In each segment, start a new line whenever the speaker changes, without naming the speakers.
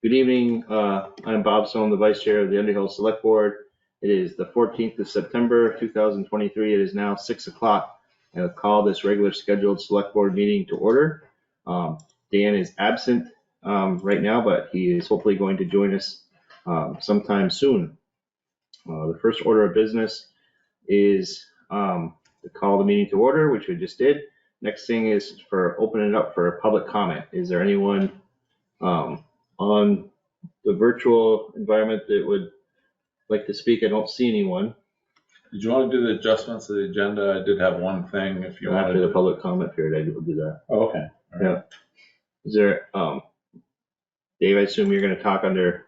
Good evening. I'm Bob Stone, the Vice Chair of the Underhill Selectboard. It is the 14th of September, 2023. It is now 6 o'clock. I'll call this regular scheduled Select Board meeting to order. Dan is absent right now, but he is hopefully going to join us sometime soon. The first order of business is to call the meeting to order, which we just did. Next thing is for opening it up for public comment. Is there anyone on the virtual environment that would like to speak? I don't see anyone.
Did you want to do the adjustments to the agenda? I did have one thing if you
After the public comment period, I will do that.
Oh, okay. All right.
Yeah. Is there, Dave, I assume you're gonna talk under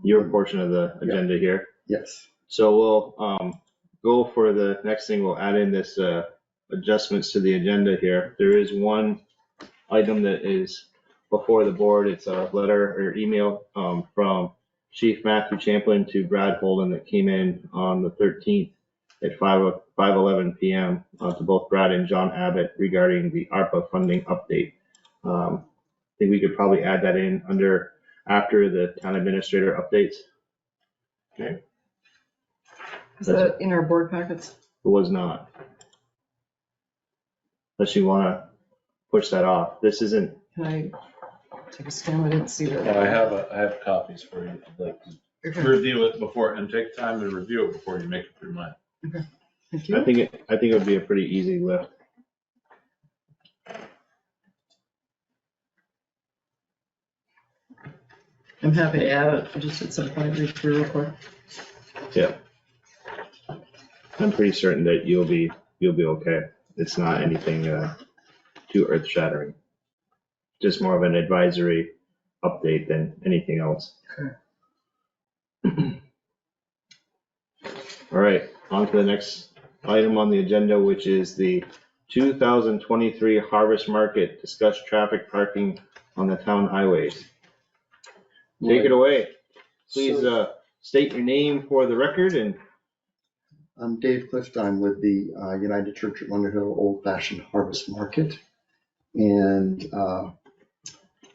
your portion of the agenda here.
Yes.
So we'll go for the next thing. We'll add in this adjustments to the agenda here. There is one item that is before the board. It's a letter or email from Chief Matthew Champlin to Brad Holden that came in on the 13th at 5:11 p.m. To both Brad and John Abbott regarding the ARPA funding update. I think we could probably add that in after the town administrator updates.
Okay.
Is that in our board packets?
It was not. Unless you want to push that off. This isn't.
Can I take a scan? I didn't see that.
Well, I have copies for you if you'd like to
Okay.
review it before, and take time to review it before you make up your mind.
Okay. Thank
I
you.
think it would be a pretty easy lift.
I'm happy to add it. I just at some point read through real quick.
Yeah. I'm pretty certain that you'll be okay. It's not anything too earth shattering. Just more of an advisory update than anything else.
Okay.
All right, on to the next item on the agenda, which is the 2023 Harvest Market. Discuss traffic parking on the town highways. Take it away. Please state your name for the record. And
I'm Dave Clift. I'm with the United Church of Underhill Old Fashioned Harvest Market. And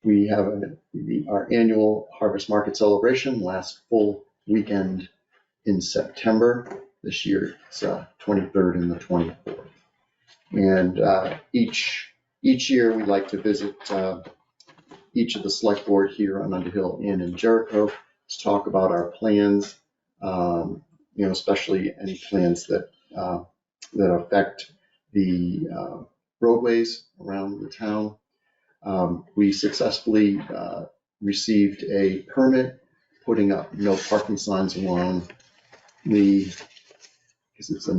we have our annual Harvest Market celebration last full weekend in September. This year it's 23rd and the 24th. And each year we like to visit each of the select board here on Underhill and in Jericho to talk about our plans, especially any plans that affect the roadways around the town. We successfully received a permit putting up no parking signs along it's the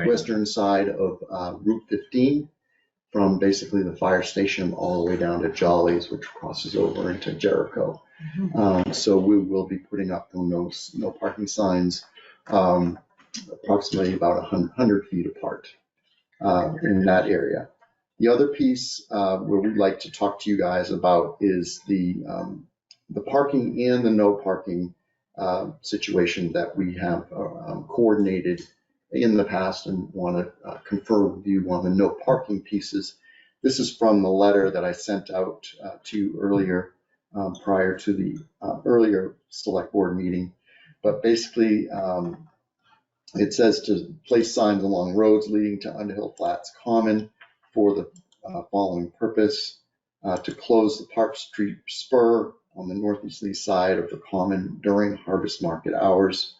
western side of Route 15, from basically the fire station all the way down to Jolly's, which crosses over into Jericho. So we will be putting up no parking signs approximately about 100 feet apart in that area. The other piece where we'd like to talk to you guys about is the parking and the no parking situation that we have coordinated in the past and want to confer with you on the no parking pieces. This is from the letter that I sent out to you earlier, prior to the earlier select board meeting. But basically, it says to place signs along roads leading to Underhill Flats Common for the following purpose: to close the Park Street spur on the northeasterly side of the common during harvest market hours,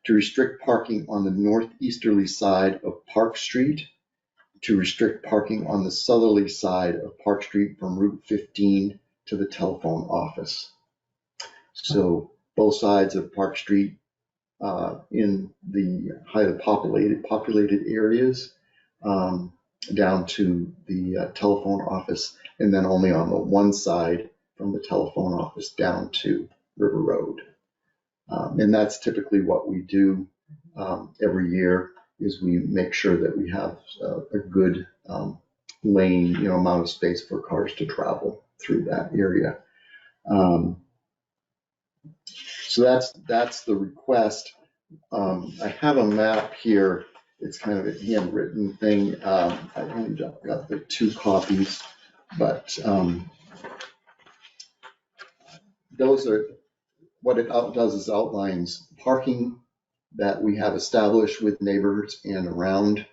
to restrict parking on the northeasterly side of Park Street, to restrict parking on the southerly side of Park Street from Route 15 to the telephone office. So both sides of Park Street in the highly populated areas down to the telephone office, and then only on the one side from the telephone office down to River Road. And that's typically what we do every year, is we make sure that we have a good lane, amount of space for cars to travel through that area. So that's the request. I have a map here. It's kind of a handwritten thing. I only got the 2 copies. But those are, what it does is outlines parking that we have established with neighbors and around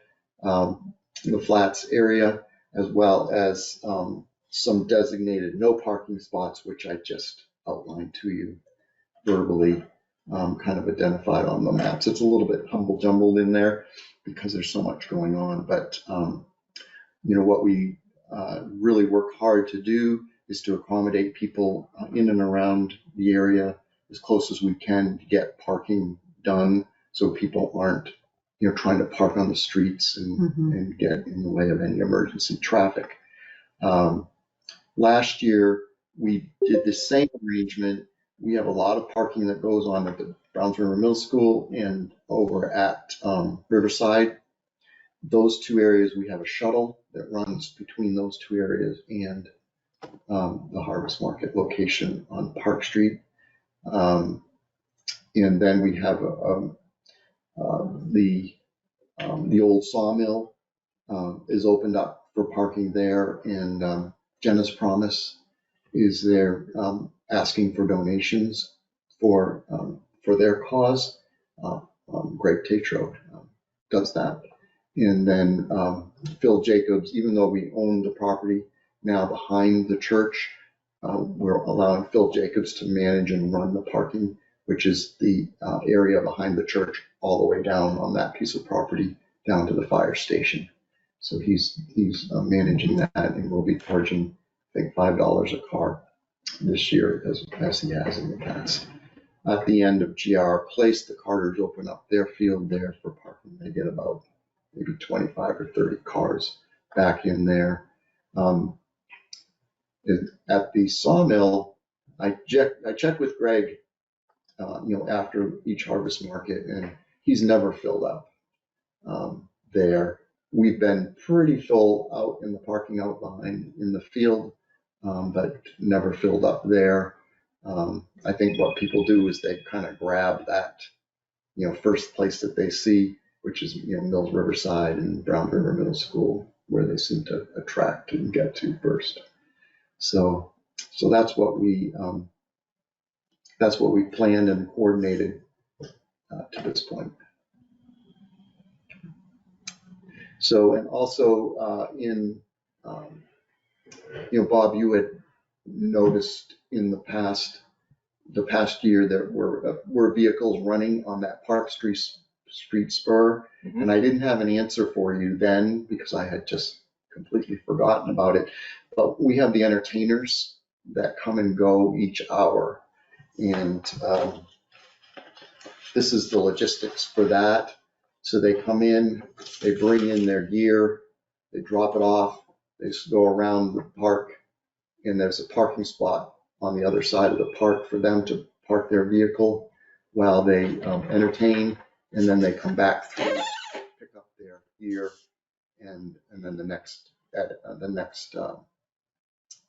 the flats area, as well as some designated no parking spots, which I just outlined to you verbally, kind of identified on the maps. It's a little bit humble jumbled in there because there's so much going on, but what we really work hard to do is to accommodate people in and around the area as close as we can to get parking done, so people aren't trying to park on the streets and get in the way of any emergency traffic. Last year, we did the same arrangement. We have a lot of parking that goes on at the Browns River Middle School and over at Riverside. Those two areas, we have a shuttle that runs between those two areas and the Harvest Market location on Park Street. And then we have the old sawmill is opened up for parking there, and Jenna's Promise is there asking for donations for their cause. Greg Tatro does that. And then Phil Jacobs, even though we own the property now behind the church, we're allowing Phil Jacobs to manage and run the parking, which is the area behind the church all the way down on that piece of property down to the fire station. So he's managing that, and we'll be charging, I think, $5 a car this year as he has in the past. At the end of GR Place, the Carters open up their field there for parking. They get about maybe 25 or 30 cars back in there. At the sawmill, I checked with Greg, after each harvest market, and he's never filled up there. We've been pretty full out in the parking out behind in the field, but never filled up there. I think what people do is they kind of grab that, first place that they see, which is, Mills Riverside and Brown River Middle School, where they seem to attract and get to first. So that's what we planned and coordinated to this point. So, and also Bob, you had noticed in the past year there were vehicles running on that Park Street spur, and I didn't have an answer for you then because I had just completely forgotten about it. But we have the entertainers that come and go each hour, and this is the logistics for that. So they come in, they bring in their gear, they drop it off, they just go around the park, and there's a parking spot on the other side of the park for them to park their vehicle while they entertain, and then they come back through, pick up their gear, and then the next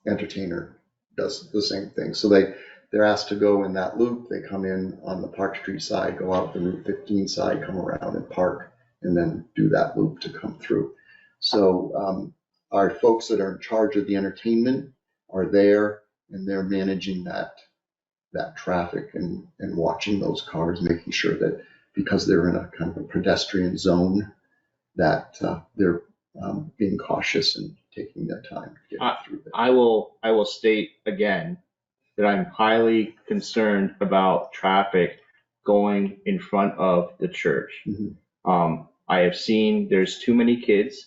entertainer does the same thing. So they're asked to go in that loop. They come in on the Park Street side, go out the Route 15 side, come around and park, and then do that loop to come through. So our folks that are in charge of the entertainment are there, and they're managing that traffic and watching those cars, making sure that because they're in a kind of a pedestrian zone, that they're being cautious and taking their time to get through there.
I will state again that I'm highly concerned about traffic going in front of the church. I have seen there's too many kids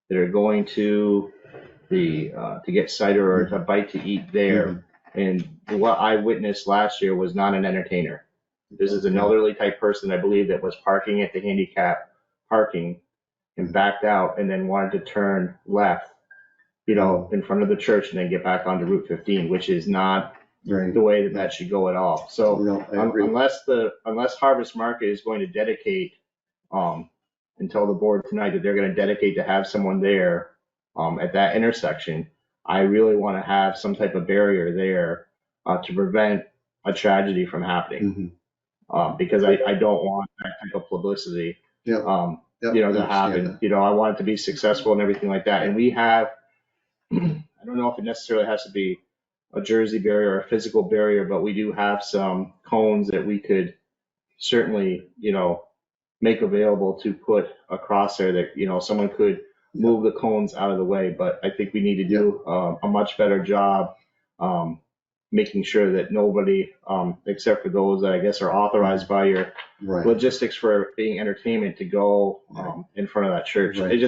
that are going to to get cider or to bite to eat there. And what I witnessed last year was not an entertainer. This is an elderly type person, I believe, that was parking at the handicap parking and backed out and then wanted to turn left, in front of the church and then get back onto Route 15, which is not the way that should go at all. So unless Harvest Market is going to dedicate, and tell the board tonight that they're going to dedicate to have someone there at that intersection, I really want to have some type of barrier there to prevent a tragedy from happening. Because I don't want that type of publicity, to happen. I want it to be successful and everything like that. And we have, I don't know if it necessarily has to be a Jersey barrier or a physical barrier, but we do have some cones that we could certainly, make available to put across there that, someone could move the cones out of the way. But I think we need to do a much better job making sure that nobody, except for those that I guess are authorized by your
Right.
logistics for being entertainment, to go in front of that church.
Right.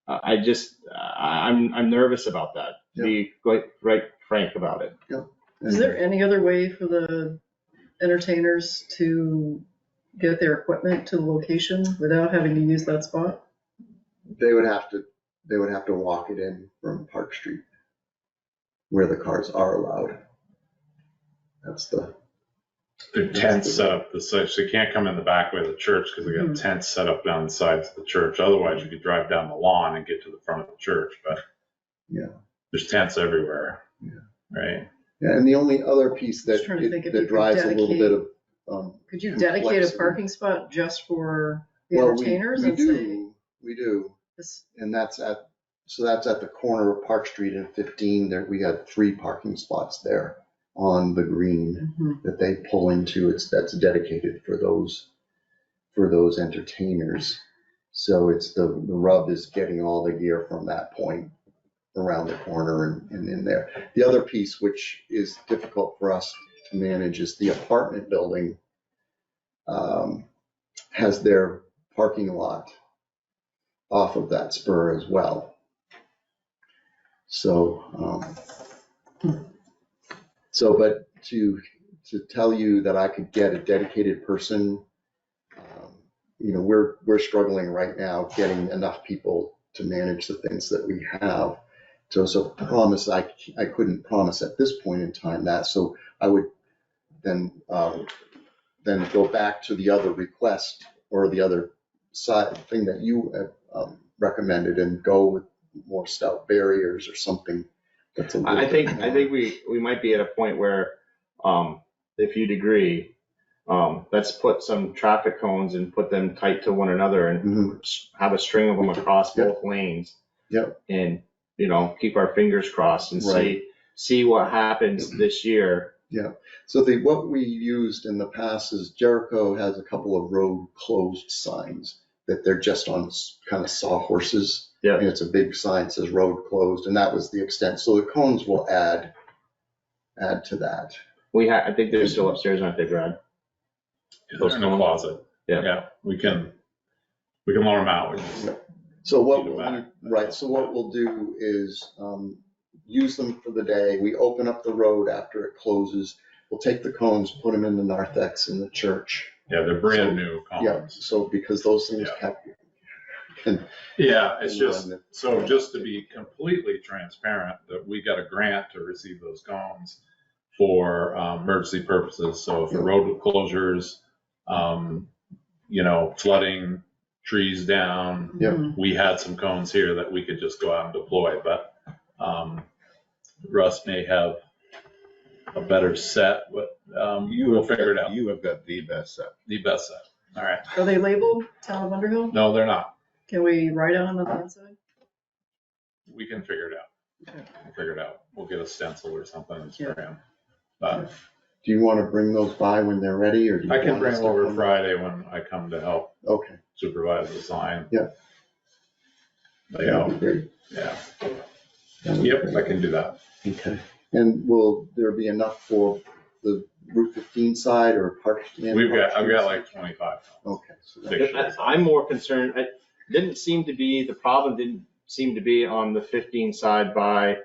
I'm nervous about that. To be quite frank about it.
Is there any other way for the entertainers to get their equipment to the location without having to use that spot?
They would have to walk it in from Park Street where the cars are allowed. That's the.
Their tents set up the site, so they can't come in the back way of the church because they got tents set up down the sides of the church. Otherwise, you could drive down the lawn and get to the front of the church, but there's tents everywhere, right?
Yeah, and the only other piece
Just trying to think if you
that
could
drives a little bit of.
Could you dedicate a
complexity.
parking spot just for the
Well,
entertainers
we
and say
we do,
this?
and that's at the corner of Park Street and 15. There, we got 3 parking spots there on the green that they pull into. That's dedicated for those entertainers. So it's the rub is getting all the gear from that point around the corner and in there. The other piece, which is difficult for us to manage, is the apartment building has their parking lot off of that spur as well. So, but to tell you that I could get a dedicated person, we're struggling right now getting enough people to manage the things that we have. So promise, I couldn't promise at this point in time that, so I would then go back to the other request or the other side thing that you recommended and go with more stout barriers or something. That's a little
I
bit
think we might be at a point where, if you'd agree, let's put some traffic cones and put them tight to one another and have a string of them across both lanes.
Yep.
And, keep our fingers crossed and see what happens this year.
Yeah. So what we used in the past is Jericho has a couple of road closed signs that they're just on kind of sawhorses.
Yeah.
And it's a big sign that says road closed, and that was the extent. So the cones will add to that.
I think they're still upstairs, aren't they, Brad?
Those in the closet. Yeah, we can lower them out.
So what we'll do is use them for the day. We open up the road after it closes. We'll take the cones, put them in the narthex in the church.
Yeah, they're brand new cones.
Yeah, so because those things
it's just to be completely transparent, that we got a grant to receive those cones for emergency purposes. So for road closures, flooding, trees down, we had some cones here that we could just go out and deploy, but Russ may have a better set, but we'll figure it out.
You have got the best set.
The best set. All right.
Are they labeled Town of Underhill?
No, they're not.
Can we write on the inside?
We can figure it out.
Okay.
We'll figure it out. We'll get a stencil or something and spray them. But
do you want to bring those by when they're ready, or do you
I can
want
bring
us
them
to
over
come?
Friday when I come to help
Okay.
supervise the sign.
Yeah.
Layout.
That'd be great.
Yeah.
That'd be
Yep,
great.
I can do that.
Okay. And will there be enough for the Route 15 side or Park?
I've got like 25.
Okay. So that-
Pictures.
I'm more concerned, the problem didn't seem to be on the 15 side by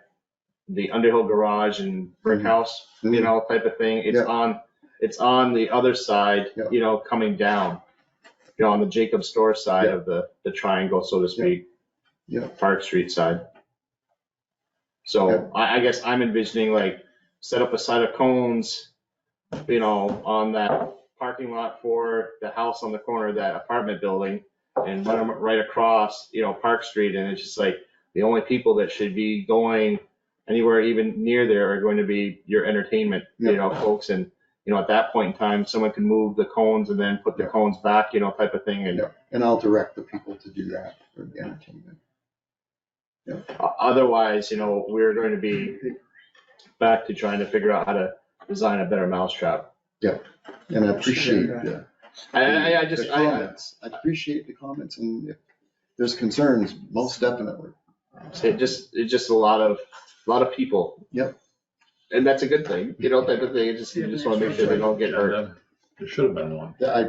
the Underhill garage and brick house, type of thing. It's on the other side, coming down, on the Jacob store side of the triangle, so to speak.
Yeah.
Park Street side. So I guess I'm envisioning set up a set of cones, on that parking lot for the house on the corner of that apartment building, and run them right across, Park Street. And it's just the only people that should be going anywhere even near there are going to be your entertainment, folks. And, at that point in time, someone can move the cones and then put the cones back, type of thing. And
And I'll direct the people to do that for the entertainment.
Otherwise, we're going to be back to trying to figure out how to design a better mousetrap.
And I appreciate the comments. I appreciate the comments, and if there's concerns, most definitely.
It's just a lot of people.
Yep.
And that's a good thing, type of thing. You just want to make sure they don't get hurt.
There should have been one.
I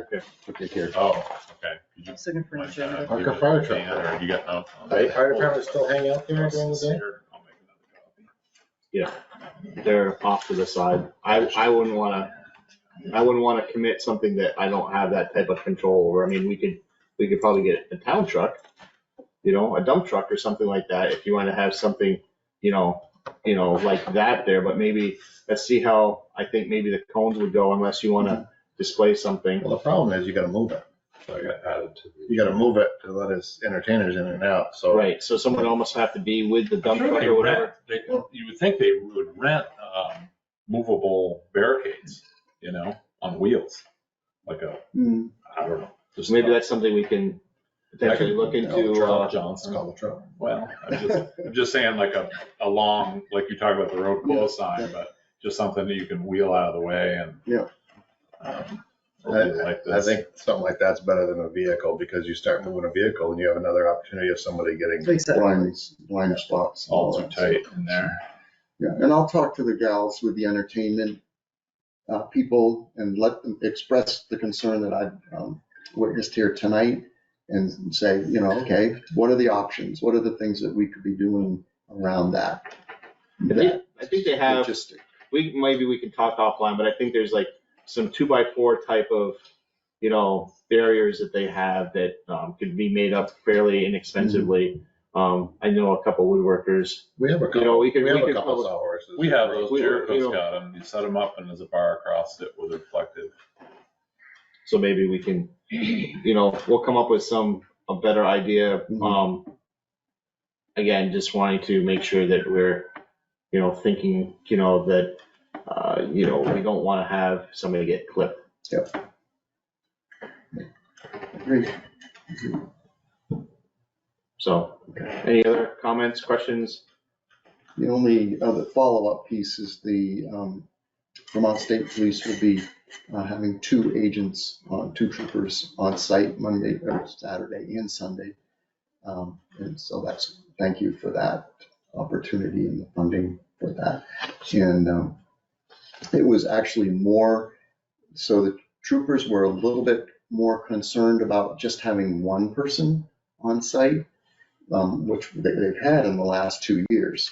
took it here.
Oh, okay.
I'm looking for an agenda.
Like a fire truck.
Or you got no.
Fire department still hang out there during the day?
I'll make another copy.
They're off to the side. I wouldn't want to commit something that I don't have that type of control over. I mean, we could probably get a town truck, a dump truck or something like that if you want to have something, like that there. But maybe let's see how I think maybe the cones would go unless you want to display something.
Well, the problem is you gotta move it.
So I got added to.
You gotta move it to let his entertainers in and out, so.
Right. So someone almost have to be with the
I'm
dump
sure
truck
they
or whatever.
you would think they would rent movable barricades, on wheels, like I don't know.
So maybe that's something we can potentially look into.
It's
Johnson.
called the truck.
Well, I'm just saying like a long, like you talk about the road close sign, but just something that you can wheel out of the way and.
Yeah.
Like
I
this.
think something like that's better than a vehicle, because you start moving a vehicle and you have another opportunity of somebody getting.
Exactly.
Blind spots. and
All too
that.
tight in there.
Yeah, and I'll talk to the gals with the entertainment people and let them express the concern that I've witnessed here tonight and say, okay, what are the options? What are the things that we could be doing around that?
I think they have.
Logistic.
Maybe we can talk offline, but I think there's like some 2x4 type of, barriers that they have that could be made up fairly inexpensively. I know a couple woodworkers.
We have a couple,
we could
a couple
probably-
sawhorses.
We have those,
We-
Jericho's
you know-
got them, you set them up and there's a bar across it with a reflective.
So maybe we can, we'll come up with a better idea. Again, just wanting to make sure that we're, thinking, that, we don't want to have somebody get clipped.
Great.
So, any other comments, questions?
The only other follow-up piece is the Vermont State Police will be having two troopers on site Monday, or Saturday and Sunday. And so thank you for that opportunity and the funding for that. And it was actually more, so the troopers were a little bit more concerned about just having one person on site, which they've had in the last 2 years.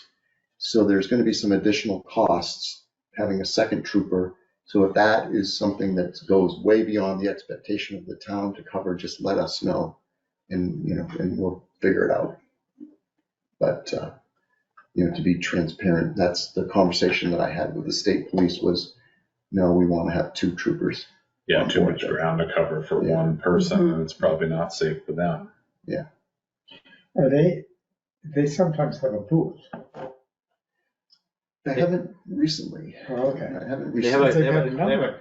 So there's going to be some additional costs having a second trooper. So if that is something that goes way beyond the expectation of the town to cover, just let us know and, and we'll figure it out. But, to be transparent, that's the conversation that I had with the state police was, no, we want to have two troopers.
Yeah, too much ground to cover for one person, and it's probably not safe for them.
They sometimes have a booth.
They haven't recently.
Oh, okay.
I haven't
They have
recently.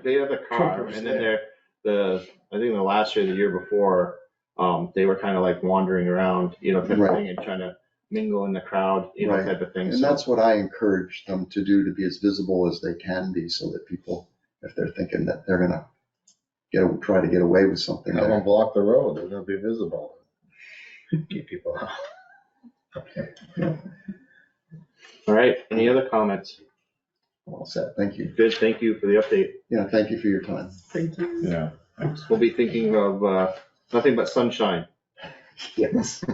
they have a car,
Troopers
and then I think the last year, the year before, they were kind of like wandering around, type of
Right.
thing, and trying to mingle in the crowd,
Right.
type of thing.
And that's what I encourage them to do, to be as visible as they can be, so that people, if they're thinking that they're gonna try to get away with something.
Have them block the road, they're gonna be visible. Keep people out.
All right, any other comments?
All set, thank you.
Good, thank you for the update.
Yeah, thank you for your time.
Thank you.
Yeah, thanks.
We'll be thinking of nothing but sunshine.
Yes.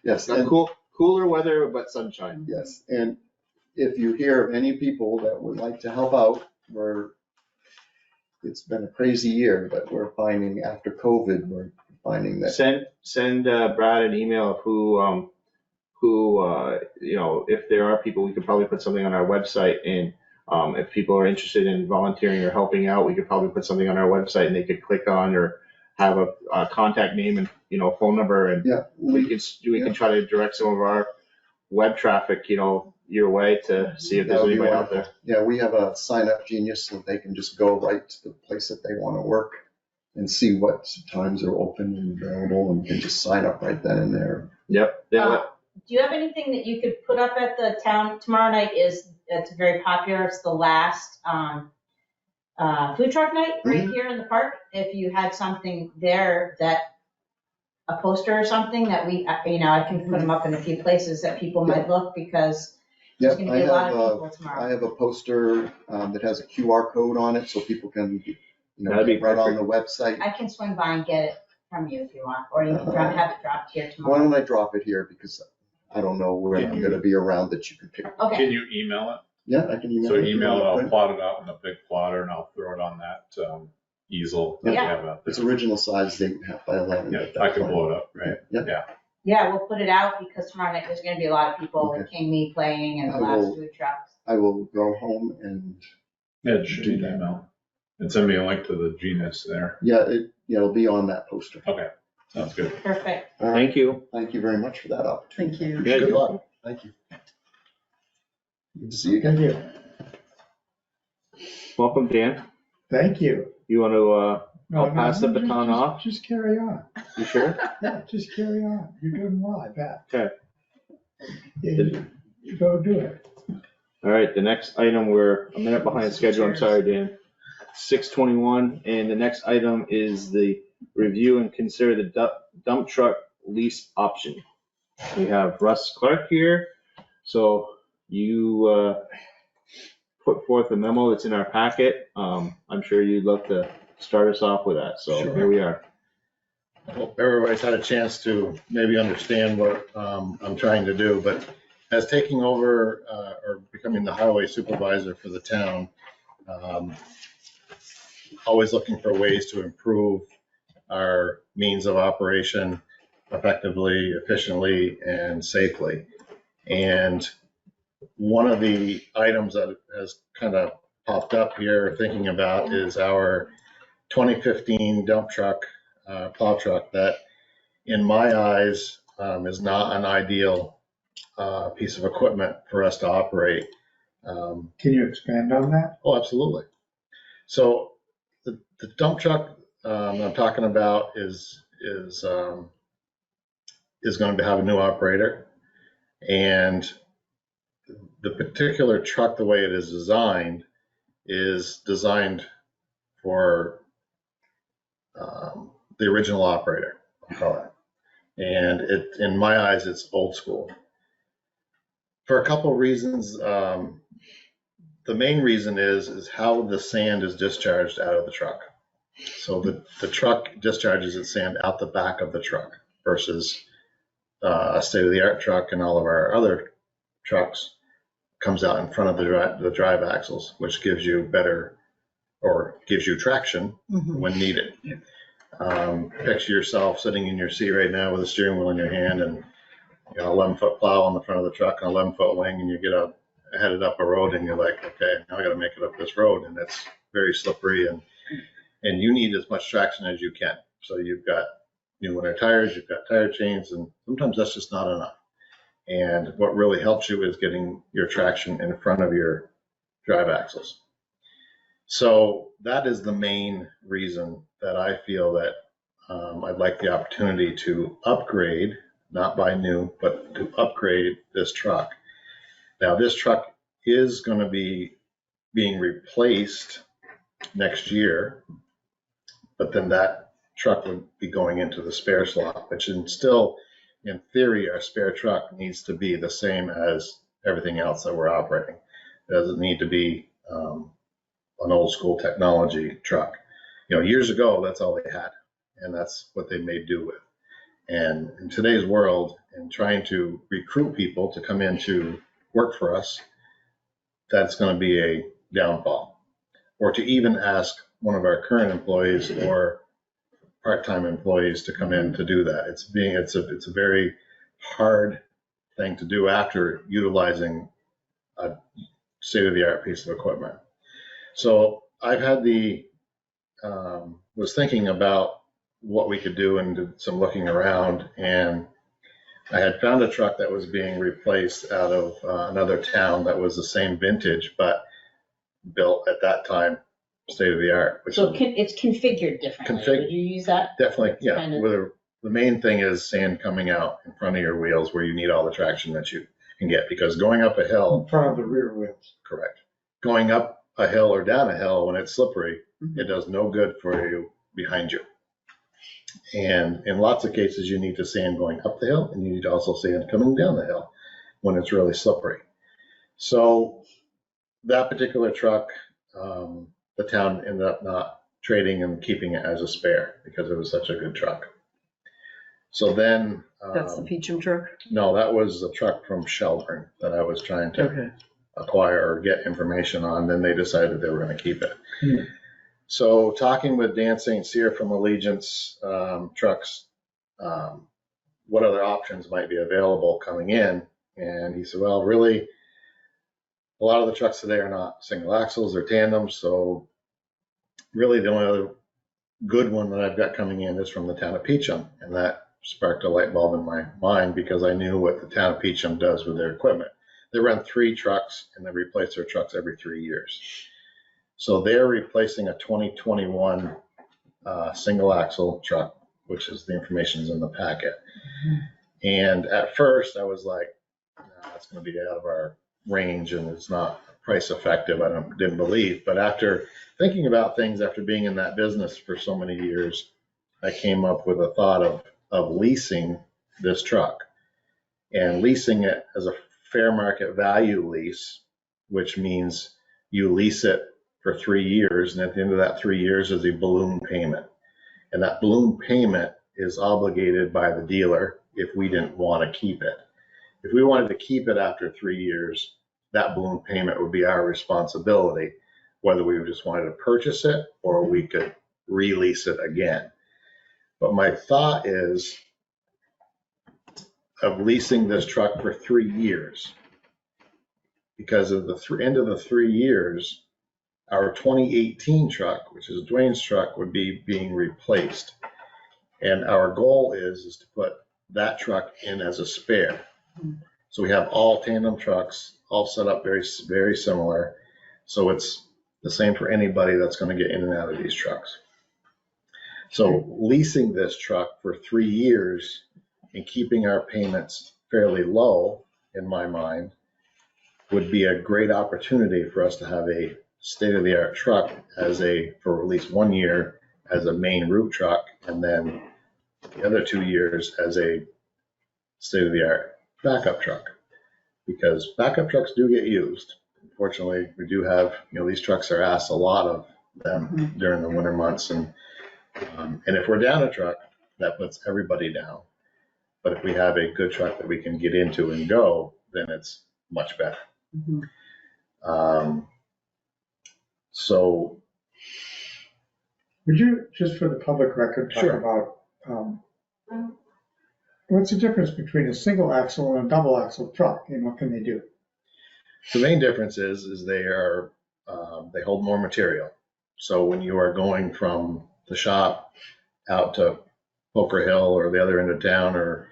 Yes,
Not cooler weather, but sunshine.
yes, and if you hear of any people that would like to help out, it's been a crazy year, but we're finding after COVID, we're finding that.
Send Brad an email of who, if there are people, we could probably put something on our website, and if people are interested in volunteering or helping out, we could probably put something on our website and they could click on or have a contact name and, phone number, and
Yeah,
we can try to direct some of our web traffic, your way to see if there's
That would be
anybody out there.
yeah, we have a sign up genius, so they can just go right to the place that they want to work and see what times are open and available, and can just sign up right then and there.
Yep.
do you have anything that you could put up at the town? Tomorrow night it's very popular. It's the last food truck night right here in the park. If you had something there a poster or something that I can put them up in a few places that people might look, because there's going to be a lot of people tomorrow.
I have a poster that has a QR code on it, so people can,
That'd be
right on the website.
I can swing by and get it from you if you want, or you can have it dropped here
Why
tomorrow.
don't I drop it here, because I don't know where I'm gonna be around that you can pick.
Okay.
Can you email it?
Yeah, I can email
So
it.
email it, I'll plot it out in a big plotter and I'll throw it on that easel that we
Yeah.
have out there.
It's original size, 8.5 by 11.
Yeah, I can blow it up, right?
Yeah, we'll put it out because tomorrow night there's going to be a lot of people with
Okay.
King Me playing and the
I
last
will-
food trucks.
I will go home and,
Yeah, shoot me an email. And send me a link to the genus there.
it'll be on that poster.
Okay, sounds good.
Perfect.
All right,
Thank you.
thank you very much for that opportunity.
Thank you.
Yeah,
Good luck. Thank you. Good to see you again.
Thank you.
Welcome, Dan.
Thank you.
You want to,
No,
I'll pass the baton off.
Just carry on.
You sure?
Yeah, just carry on. You're doing well, I bet.
Okay.
Yeah, you go do it.
All right, the next item, we're a minute behind schedule. I'm sorry, Dan. 6:21, and the next item is the review and consider the dump truck lease option. We have Russ Clark here. So you put forth a memo that's in our packet. I'm sure you'd love to start us off with that. So
Sure.
here we are.
Hope everybody's had a chance to maybe understand what I'm trying to do, but as taking over or becoming the highway supervisor for the town, always looking for ways to improve our means of operation effectively, efficiently, and safely. And one of the items that has kind of popped up here thinking about is our 2015 dump truck, plow truck, that in my eyes is not an ideal piece of equipment for us to operate.
Can you expand on that?
Oh, absolutely. So the dump truck I'm talking about is going to have a new operator, and the particular truck, the way it is designed for the original operator, I'll call it. And it, in my eyes, it's old school. For a couple of reasons. The main reason is how the sand is discharged out of the truck. So the truck discharges its sand out the back of the truck versus a state-of-the-art truck, and all of our other trucks comes out in front of the drive axles, which gives you traction when needed. Picture yourself sitting in your seat right now with a steering wheel in your hand and 11-foot plow on the front of the truck and 11-foot wing, and you get headed up a road and you're like, okay, now I got to make it up this road, and it's very slippery, and you need as much traction as you can. So you've got new winter tires, you've got tire chains, and sometimes that's just not enough. And what really helps you is getting your traction in front of your drive axles. So that is the main reason that I feel that I'd like the opportunity to upgrade, not buy new, but to upgrade this truck. Now, this truck is going to be being replaced next year, but then that truck would be going into the spare slot, which is still, in theory, our spare truck needs to be the same as everything else that we're operating. It doesn't need to be an old school technology truck. Years ago, that's all they had, and that's what they made do with. And in today's world, and trying to recruit people to come in to work for us, that's going to be a downfall. Or to even ask one of our current employees or part-time employees to come in to do that. It's a very hard thing to do after utilizing a state-of-the-art piece of equipment. So I've had was thinking about what we could do and did some looking around, and I had found a truck that was being replaced out of another town that was the same vintage, but built at that time state of the art.
So it's configured differently. Would you use that?
Definitely, yeah,
Kind of-
with a the main thing is sand coming out in front of your wheels where you need all the traction that you can get, because going up a hill,
In front of the rear wheels.
correct, going up a hill or down a hill when it's slippery, it does no good for you behind you. And in lots of cases, you need to sand going up the hill, and you need to also sand coming down the hill when it's really slippery. So that particular truck, the town ended up not trading and keeping it as a spare because it was such a good truck. So then.
That's the Peachum truck?
No, that was a truck from Shelburne that I was trying to
Okay.
acquire or get information on. Then they decided they were going to keep it.
Hmm.
So talking with Dan St. Cyr from Allegiance Trucks, what other options might be available coming in? And he said, well, really, a lot of the trucks today are not single axles, they're tandems. So really the only other good one that I've got coming in is from the town of Peachum. And that sparked a light bulb in my mind because I knew what the town of Peachum does with their equipment. They run 3 trucks and they replace their trucks every 3 years. So they're replacing a 2021 single axle truck, which is the information is in the packet. And at first I was like, nah, that's going to be out of our range and it's not price effective. Didn't believe. But after thinking about things, after being in that business for so many years, I came up with a thought of leasing this truck and leasing it as a fair market value lease, which means you lease it for 3 years, and at the end of that 3 years is a balloon payment. And that balloon payment is obligated by the dealer if we didn't want to keep it. If we wanted to keep it after 3 years, that balloon payment would be our responsibility, whether we just wanted to purchase it or we could release it again. But my thought is of leasing this truck for 3 years, because at the end of the 3 years, our 2018 truck, which is Dwayne's truck, would be being replaced. And our goal is to put that truck in as a spare. So we have all tandem trucks, all set up very, very similar. So it's the same for anybody that's going to get in and out of these trucks. So leasing this truck for 3 years and keeping our payments fairly low, in my mind, would be a great opportunity for us to have a state-of-the-art truck for at least 1 year as a main route truck, and then the other 2 years as a state-of-the-art backup truck. Because backup trucks do get used. Unfortunately, we do have, these trucks are asked a lot of them during the winter months. And if we're down a truck, that puts everybody down. But if we have a good truck that we can get into and go, then it's much better. So.
Would you, just for the public record, talk
Sure.
about what's the difference between a single axle and a double axle truck, and what can they do?
The main difference is they hold more material. So when you are going from the shop out to Poker Hill or the other end of town or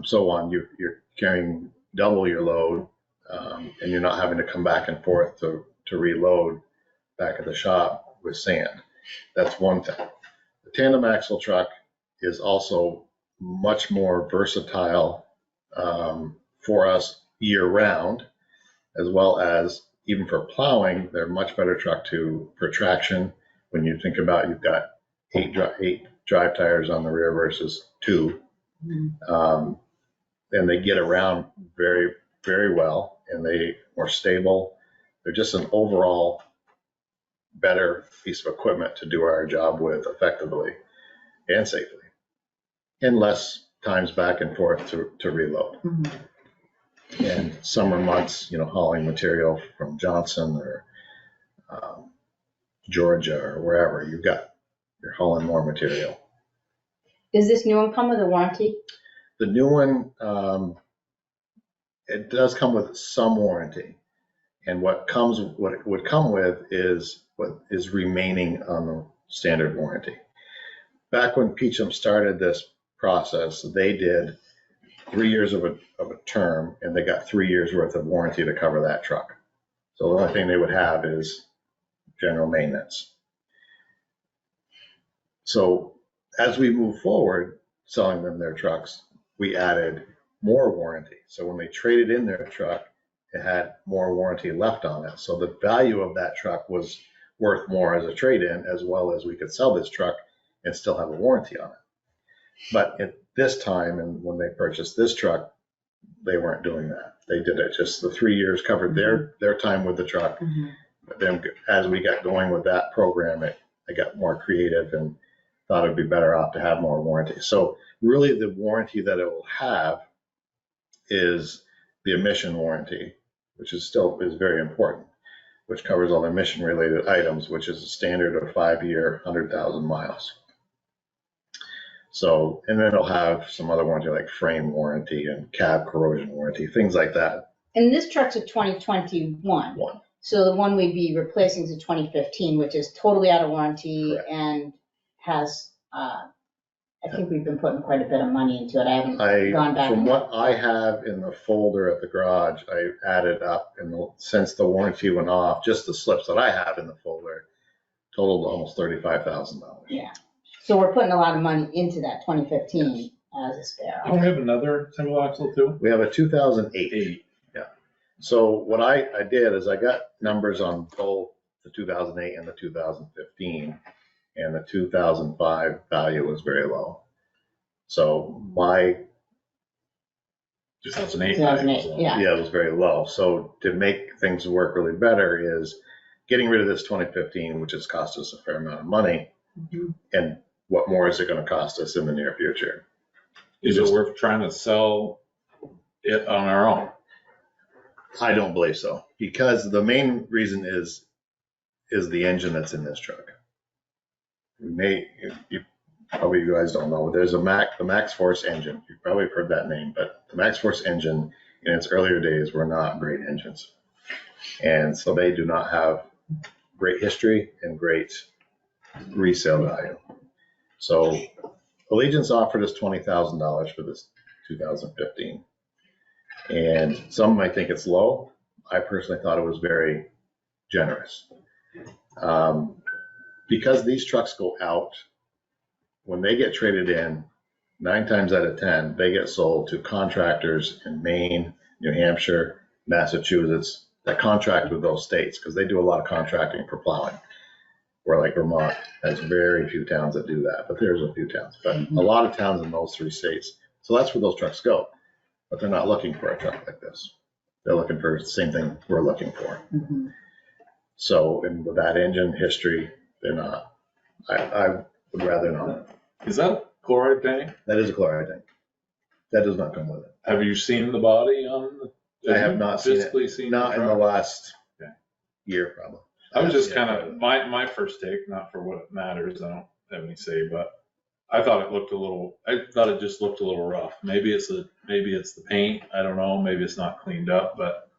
so on, you're carrying double your load, and you're not having to come back and forth to reload back at the shop with sand. That's one thing. The tandem axle truck is also much more versatile for us year round, as well as even for plowing. They're a much better truck for traction. When you think about, you've got eight drive tires on the rear versus 2. And they get around very, very well, and they're more stable. They're just an overall better piece of equipment to do our job with effectively and safely, and less times back and forth to reload. And summer months, hauling material from Johnson or Georgia or wherever, you're hauling more material.
Does this new one come with a warranty?
The new one, it does come with some warranty. And what it would come with is what is remaining on the standard warranty. Back when Peachum started this process, they did 3 years of a term, and they got 3 years worth of warranty to cover that truck. So the only thing they would have is general maintenance. So as we move forward, selling them their trucks, we added more warranty. So when they traded in their truck, it had more warranty left on it. So the value of that truck was worth more as a trade-in, as well as we could sell this truck and still have a warranty on it. But at this time, and when they purchased this truck, they weren't doing that. They did it just the 3 years covered their time with the truck. But then as we got going with that program, I got more creative and thought it'd be better off to have more warranty. So really the warranty that it will have is the emission warranty, which is very important, which covers all emission related items, which is a standard of 5-year, 100,000 miles. So, and then it'll have some other warranty like frame warranty and cab corrosion warranty, things like that.
And this truck's a 2021. So the one we'd be replacing is a 2015, which is totally out of warranty. Correct. And has, I think we've been putting quite a bit of money into it. I haven't gone back.
From what I have in the folder at the garage, I added up, and since the warranty went off, just the slips that I have in the folder totaled almost $35,000.
Yeah. So we're putting a lot of money into that 2015 as a spare.
Don't we have another single axle too?
We have a 2008. Yeah. So what I did is I got numbers on both the 2008 and the 2015, and the 2005 value was very low. So my
2008,
yeah,
it was very low. So to make things work really better is getting rid of this 2015, which has cost us a fair amount of money, and what more is it going to cost us in the near future?
Is it worth trying to sell it on our own?
I don't believe so, because the main reason is the engine that's in this truck. Probably you guys don't know, there's the Max Force engine. You've probably heard that name, but the Max Force engine in its earlier days were not great engines. And so they do not have great history and great resale value. So Allegiance offered us $20,000 for this 2015. And some might think it's low. I personally thought it was very generous. Because these trucks go out, when they get traded in, 9 times out of 10, they get sold to contractors in Maine, New Hampshire, Massachusetts, that contract with those states, because they do a lot of contracting for plowing. Where like Vermont has very few towns that do that, but there's a few towns, but a lot of towns in those 3 states. So that's where those trucks go, but they're not looking for a truck like this. They're looking for the same thing we're looking for. So, and with that engine history, they're not. I would rather not.
Is that a chloride tank?
That is a chloride tank. That does not come with it.
Have you seen the body on the?
I have not seen it. Not in the last year, probably.
I was just kind of, my first take, not for what it matters, I don't have any say, but I thought it just looked a little rough. Maybe it's the paint, I don't know, maybe it's not cleaned up, but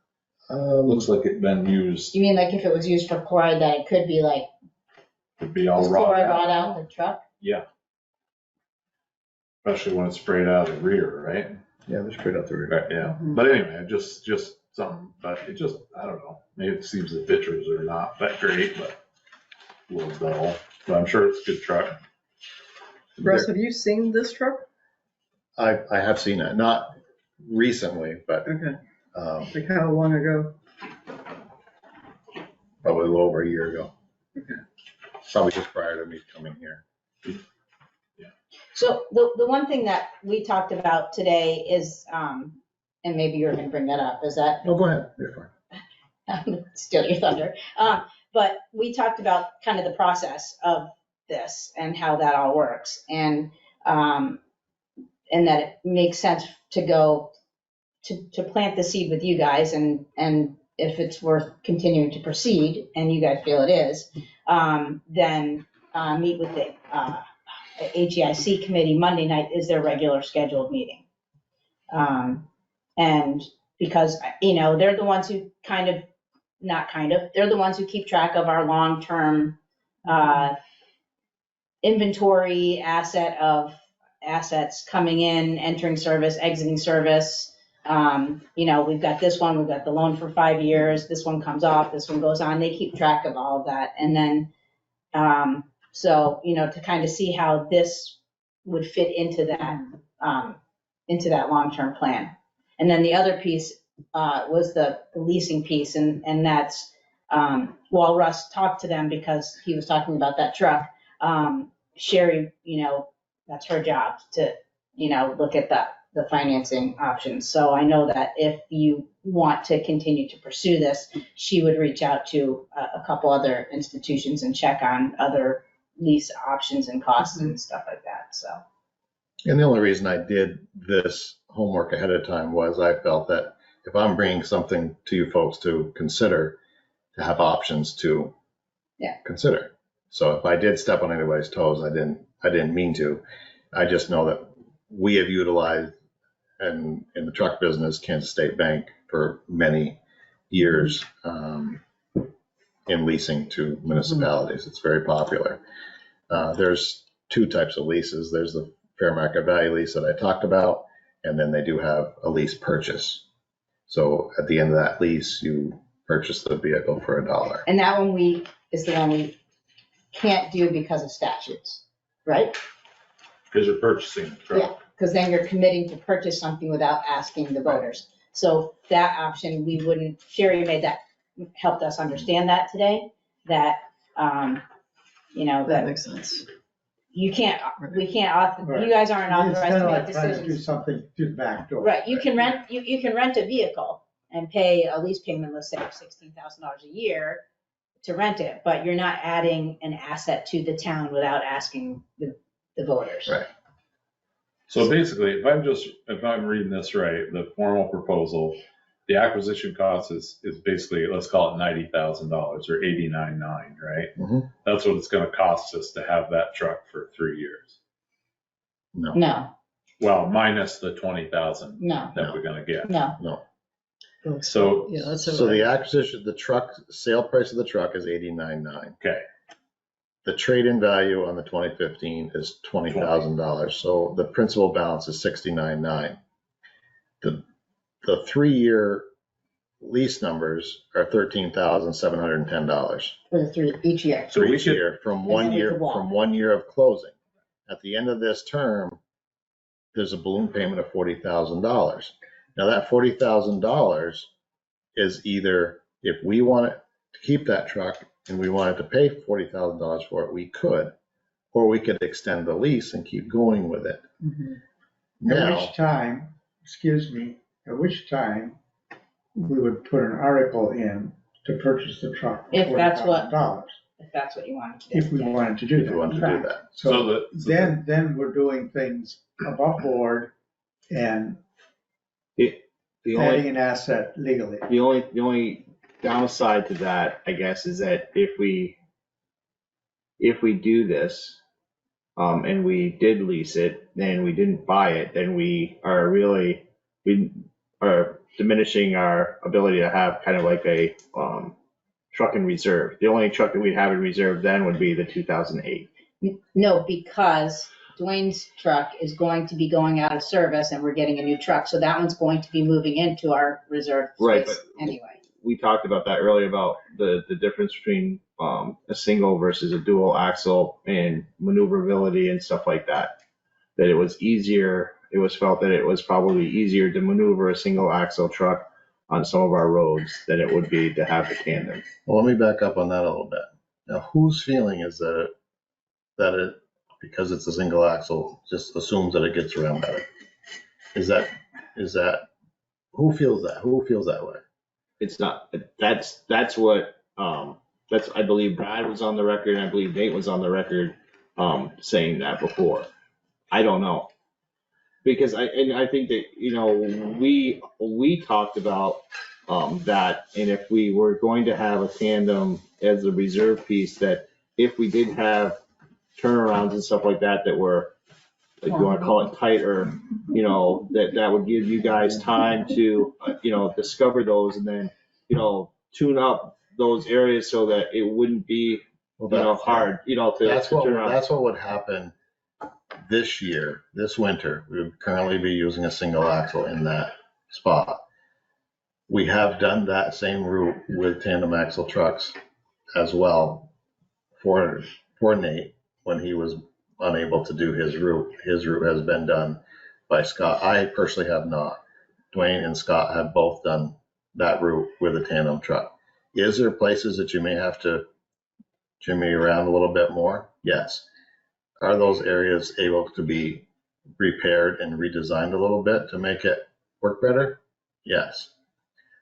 looks like it's been used.
You mean like if it was used for chloride, that it could be like,
could be all
chloride rot out the truck?
Yeah. Especially when it's sprayed out of the rear, right?
Yeah, they're sprayed out the rear.
Right, yeah. But anyway, just something, but it just, I don't know. Maybe it seems the pictures are not that great, but a little dull. But I'm sure it's a good truck.
Russ, have you seen this truck?
I have seen it, not recently, but
Okay. Like how long ago?
probably a little over a year ago.
Okay.
Probably just prior to me coming here.
So the one thing that we talked about today is, and maybe you're going to bring that up, is that
No, go ahead. You're fine.
steal your thunder. But we talked about kind of the process of this and how that all works, and that it makes sense to go to plant the seed with you guys, and if it's worth continuing to proceed, and you guys feel it is, then meet with the AGIC committee. Monday night is their regular scheduled meeting. And because, they're the ones who they're the ones who keep track of our long-term inventory of assets coming in, entering service, exiting service. We've got this one, we've got the loan for 5 years, this one comes off, this one goes on. They keep track of all of that. And then, to kind of see how this would fit into that long-term plan. And then the other piece was the leasing piece, and that's, while Russ talked to them because he was talking about that truck, Sherry, that's her job to, look at the financing options. So I know that if you want to continue to pursue this, she would reach out to a couple other institutions and check on other lease options and costs and stuff like that, so.
And the only reason I did this homework ahead of time was I felt that if I'm bringing something to you folks to consider, to have options to consider. So if I did step on anybody's toes, I didn't mean to. I just know that we have utilized, and in the truck business, Kansas State Bank for many years in leasing to municipalities. It's very popular. There's two types of leases. There's the fair market value lease that I talked about, and then they do have a lease purchase. So at the end of that lease, you purchase the vehicle for $1.
And that one is the one we can't do because of statutes, right?
Because you're purchasing the truck.
Yeah, because then you're committing to purchase something without asking the voters. So that option, we wouldn't, Sherry helped us understand that today, that,
That
that
makes sense.
we can't,
Right.
you guys aren't
It's
authorized
kind
to
of
make
like trying to do
decisions.
something through the back door.
Right, you can rent a vehicle and pay a lease payment, let's say $16,000 a year to rent it, but you're not adding an asset to the town without asking the voters.
Right.
So basically, if I'm reading this right, the formal proposal, the acquisition cost is basically, let's call it $90,000 or $89,900, right?
Mhm.
That's what it's gonna cost us to have that truck for 3 years.
No,
Well, minus the 20,000
no,
that we're gonna get.
no.
So,
Yeah, that's
So the acquisition, the truck, sale price of the truck is $89,900.
okay,
The trade-in value on the 2015 is $20,000. So the principal balance is $69,900. The 3-year lease numbers are $13,710
For each year.
So
for
we
each
could-
year from
And
one
then we
year,
could walk.
from 1 year of closing. At the end of this term, there's a balloon payment of $40,000. Now that $40,000 is either, if we want to keep that truck and we wanted to pay $40,000 for it, we could, or we could extend the lease and keep going with it.
Mhm.
At
Now,
which time, we would put an article in to purchase the truck for
If that's what-
$40,000,
If that's what you want to do.
if we wanted to do
if we wanted
that.
to do that.
So then we're doing things above board and
The only,
adding an asset legally.
the only downside to that, I guess, is that if we do this, and we did lease it, and we didn't buy it, then we are diminishing our ability to have kind of like a, truck in reserve. The only truck that we'd have in reserve then would be the 2008.
No, because Dwayne's truck is going to be going out of service and we're getting a new truck. So that one's going to be moving into our reserve
Right,
space anyway.
We talked about that earlier about the difference between a single versus a dual axle and maneuverability and stuff like that. That it was felt that it was probably easier to maneuver a single axle truck on some of our roads than it would be to have the tandem.
Well, let me back up on that a little bit. Now, whose feeling is that it, because it's a single axle, just assumes that it gets around better? Is that, who feels that? Who feels that way?
It's not, that's what, I believe Brad was on the record, and I believe Nate was on the record, saying that before. I don't know. Because I think that, we talked about, that, and if we were going to have a tandem as a reserve piece, that if we did have turnarounds and stuff like that, that were, if you wanna call it tighter, that would give you guys time to, discover those and then, tune up those areas so that it wouldn't be, hard, to turn around.
That's what would happen this year, this winter. We would currently be using a single axle in that spot. We have done that same route with tandem axle trucks as well for Nate when he was unable to do his route. His route has been done by Scott. I personally have not. Dwayne and Scott have both done that route with a tandem truck. Is there places that you may have to jimmy around a little bit more? Yes. Are those areas able to be repaired and redesigned a little bit to make it work better? Yes.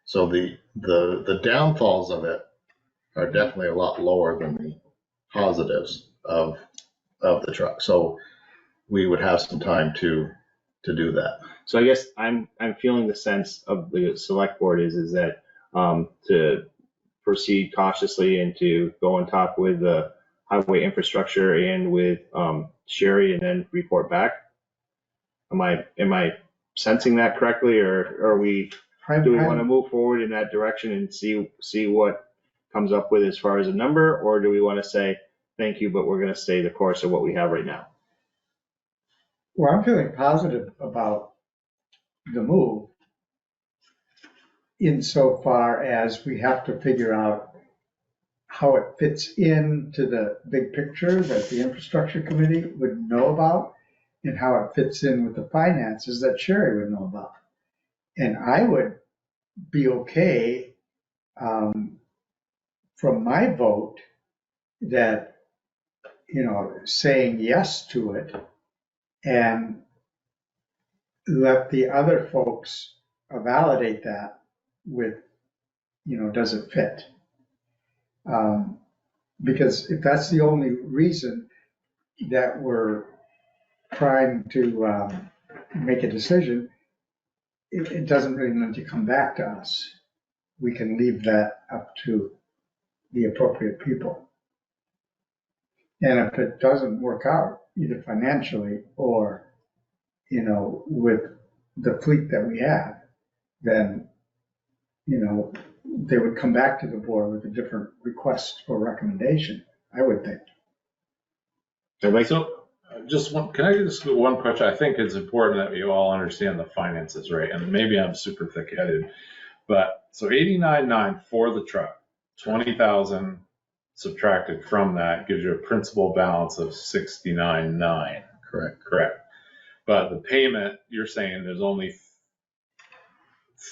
So the downfalls of it are definitely a lot lower than the positives of the truck. So we would have some time to do that.
So I guess I'm feeling the sense of the select board is that to proceed cautiously and to go on top with the highway infrastructure and with Sherry and then report back. Am I sensing that correctly, or do we want to move forward in that direction and see what comes up with as far as a number, or do we want to say thank you, but we're going to stay the course of what we have right now?
Well, I'm feeling positive about the move insofar as we have to figure out how it fits into the big picture that the infrastructure committee would know about and how it fits in with the finances that Sherry would know about. And I would be okay from my vote that, saying yes to it and let the other folks validate that with, does it fit? Because if that's the only reason that we're trying to make a decision, it doesn't really need to come back to us. We can leave that up to the appropriate people. And if it doesn't work out, either financially or, with the fleet that we have, then, they would come back to the board with a different request or recommendation, I would think.
So can I just do one question? I think it's important that we all understand the finances, right? And maybe I'm super thick-headed, but so 89.9 for the truck, 20,000 subtracted from that gives you a principal balance of 69.9. Correct. But the payment, you're saying there's only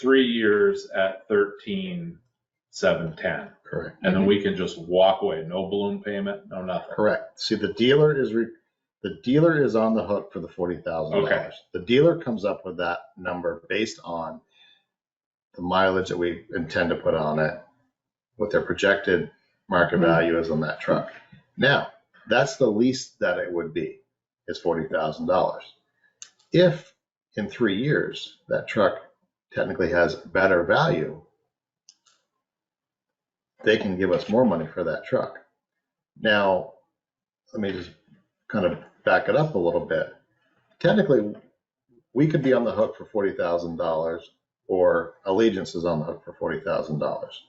3 years at 13,710.
Correct.
And then we can just walk away, no balloon payment, no nothing.
Correct. See, the dealer is on the hook for the $40,000.
Okay.
The dealer comes up with that number based on the mileage that we intend to put on it, what their projected market value is on that truck. Now, that's the least that it would be, is $40,000. If in 3 years that truck technically has better value, they can give us more money for that truck. Now, let me just kind of back it up a little bit. Technically, we could be on the hook for $40,000, or Allegiance is on the hook for $40,000.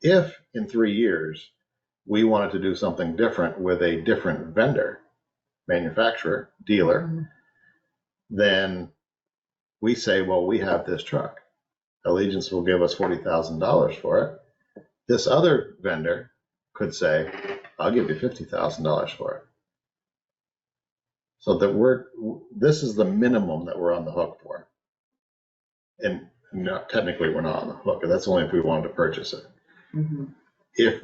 If in 3 years we wanted to do something different with a different vendor, manufacturer, dealer, then we say, well, we have this truck. Allegiance will give us $40,000 for it. This other vendor could say, I'll give you $50,000 for it. So that this is the minimum that we're on the hook for. And technically we're not on the hook, that's only if we wanted to purchase it.
Mm-hmm.
If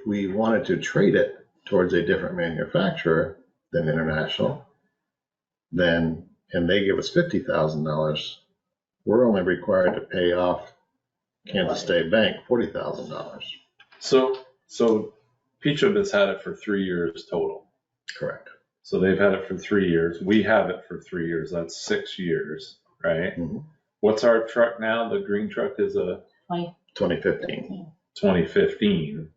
we wanted to trade it towards a different manufacturer than International, and they give us $50,000, we're only required to pay off Kansas State Bank $40,000.
So Peachum has had it for 3 years total.
Correct.
So they've had it for 3 years. We have it for 3 years. That's 6 years, right?
Mm-hmm.
What's our truck now? The green truck is a
2015.
2015.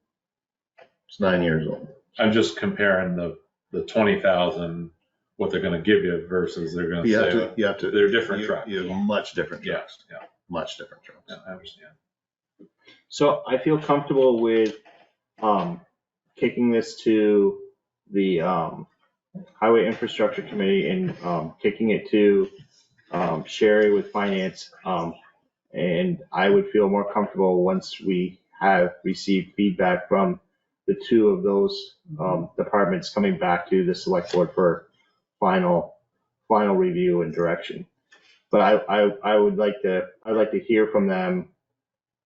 It's 9 years old.
I'm just comparing the 20,000, what they're going to give you versus they're going to say
you have to.
They're different trucks.
You have much different trucks.
Yeah.
Much different trucks.
Yeah, I understand.
So I feel comfortable with kicking this to the Highway Infrastructure Committee and kicking it to Sherry with Finance. And I would feel more comfortable once we have received feedback from the two of those departments coming back to the select board for final review and direction. But I'd like to hear from them,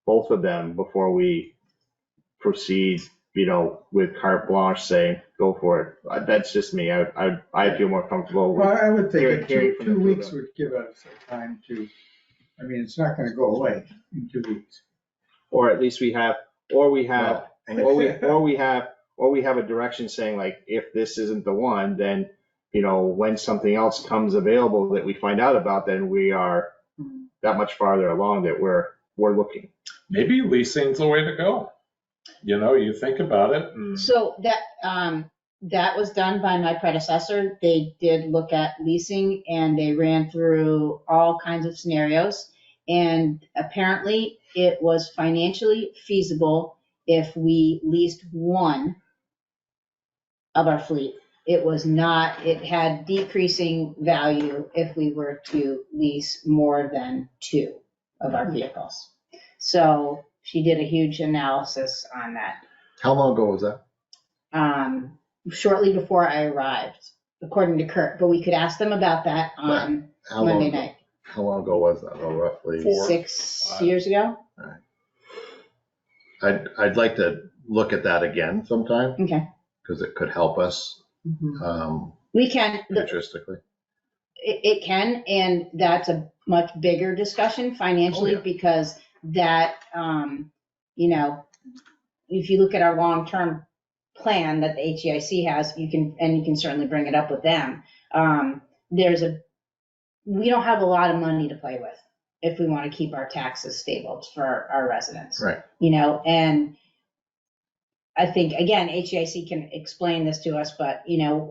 both of them, before we proceed, with carte blanche saying, go for it. That's just me. I feel more comfortable
Well,
with,
I would think
Hearing
that
from the
two
two of
weeks
them.
would give us time to, I mean, it's not gonna go away in 2 weeks.
or at least we have a direction saying, like, if this isn't the one, then, when something else comes available that we find out about, then we are that much farther along that we're looking.
Maybe leasing's the way to go. You think about it and
So that was done by my predecessor. They did look at leasing and they ran through all kinds of scenarios. And apparently it was financially feasible if we leased one of our fleet. It had decreasing value if we were to lease more than two of our vehicles. So she did a huge analysis on that.
How long ago was that?
Shortly before I arrived, according to Kurt, but we could ask them about that on
How
Monday
long,
night,
how long ago was that, though, roughly?
6 years ago.
I'd like to look at that again sometime,
Okay.
because it could help us,
We can,
futuristically.
it can, and that's a much bigger discussion financially
Oh, yeah.
because that, if you look at our long-term plan that the HEIC has, you can certainly bring it up with them. We don't have a lot of money to play with if we want to keep our taxes stable for our residents.
Right.
And I think, again, HEIC can explain this to us, but,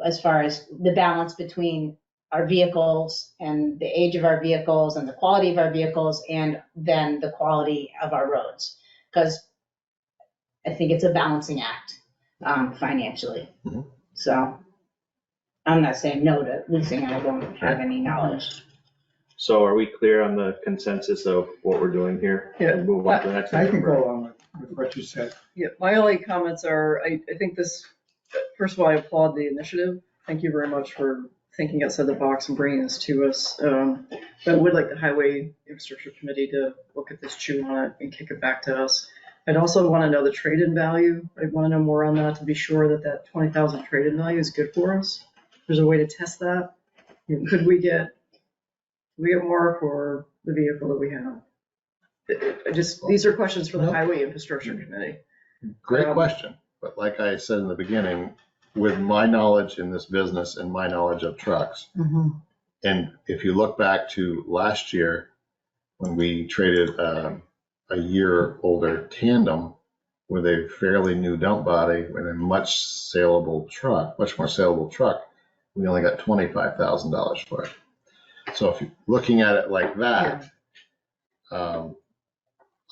as far as the balance between our vehicles and the age of our vehicles and the quality of our vehicles and then the quality of our roads. Because I think it's a balancing act financially.
Mhm.
So I'm not saying no to leasing. I don't have any knowledge.
So are we clear on the consensus of what we're doing here?
Yeah.
Move on to the next
I
item.
can go along with what you said.
Yeah, my only comments are, I think this, first of all, I applaud the initiative. Thank you very much for thinking outside the box and bringing this to us. But I would like the Highway Infrastructure Committee to look at this, chew on it, and kick it back to us. I'd also want to know the trade-in value. I'd want to know more on that to be sure that 20,000 trade-in value is good for us. There's a way to test that. Could we get more for the vehicle that we have? These are questions for the Highway Infrastructure Committee.
Great question, but like I said in the beginning, with my knowledge in this business and my knowledge of trucks, and if you look back to last year, when we traded a year older tandem with a fairly new dump body and a much more saleable truck, we only got $25,000 for it. So if you're looking at it like that,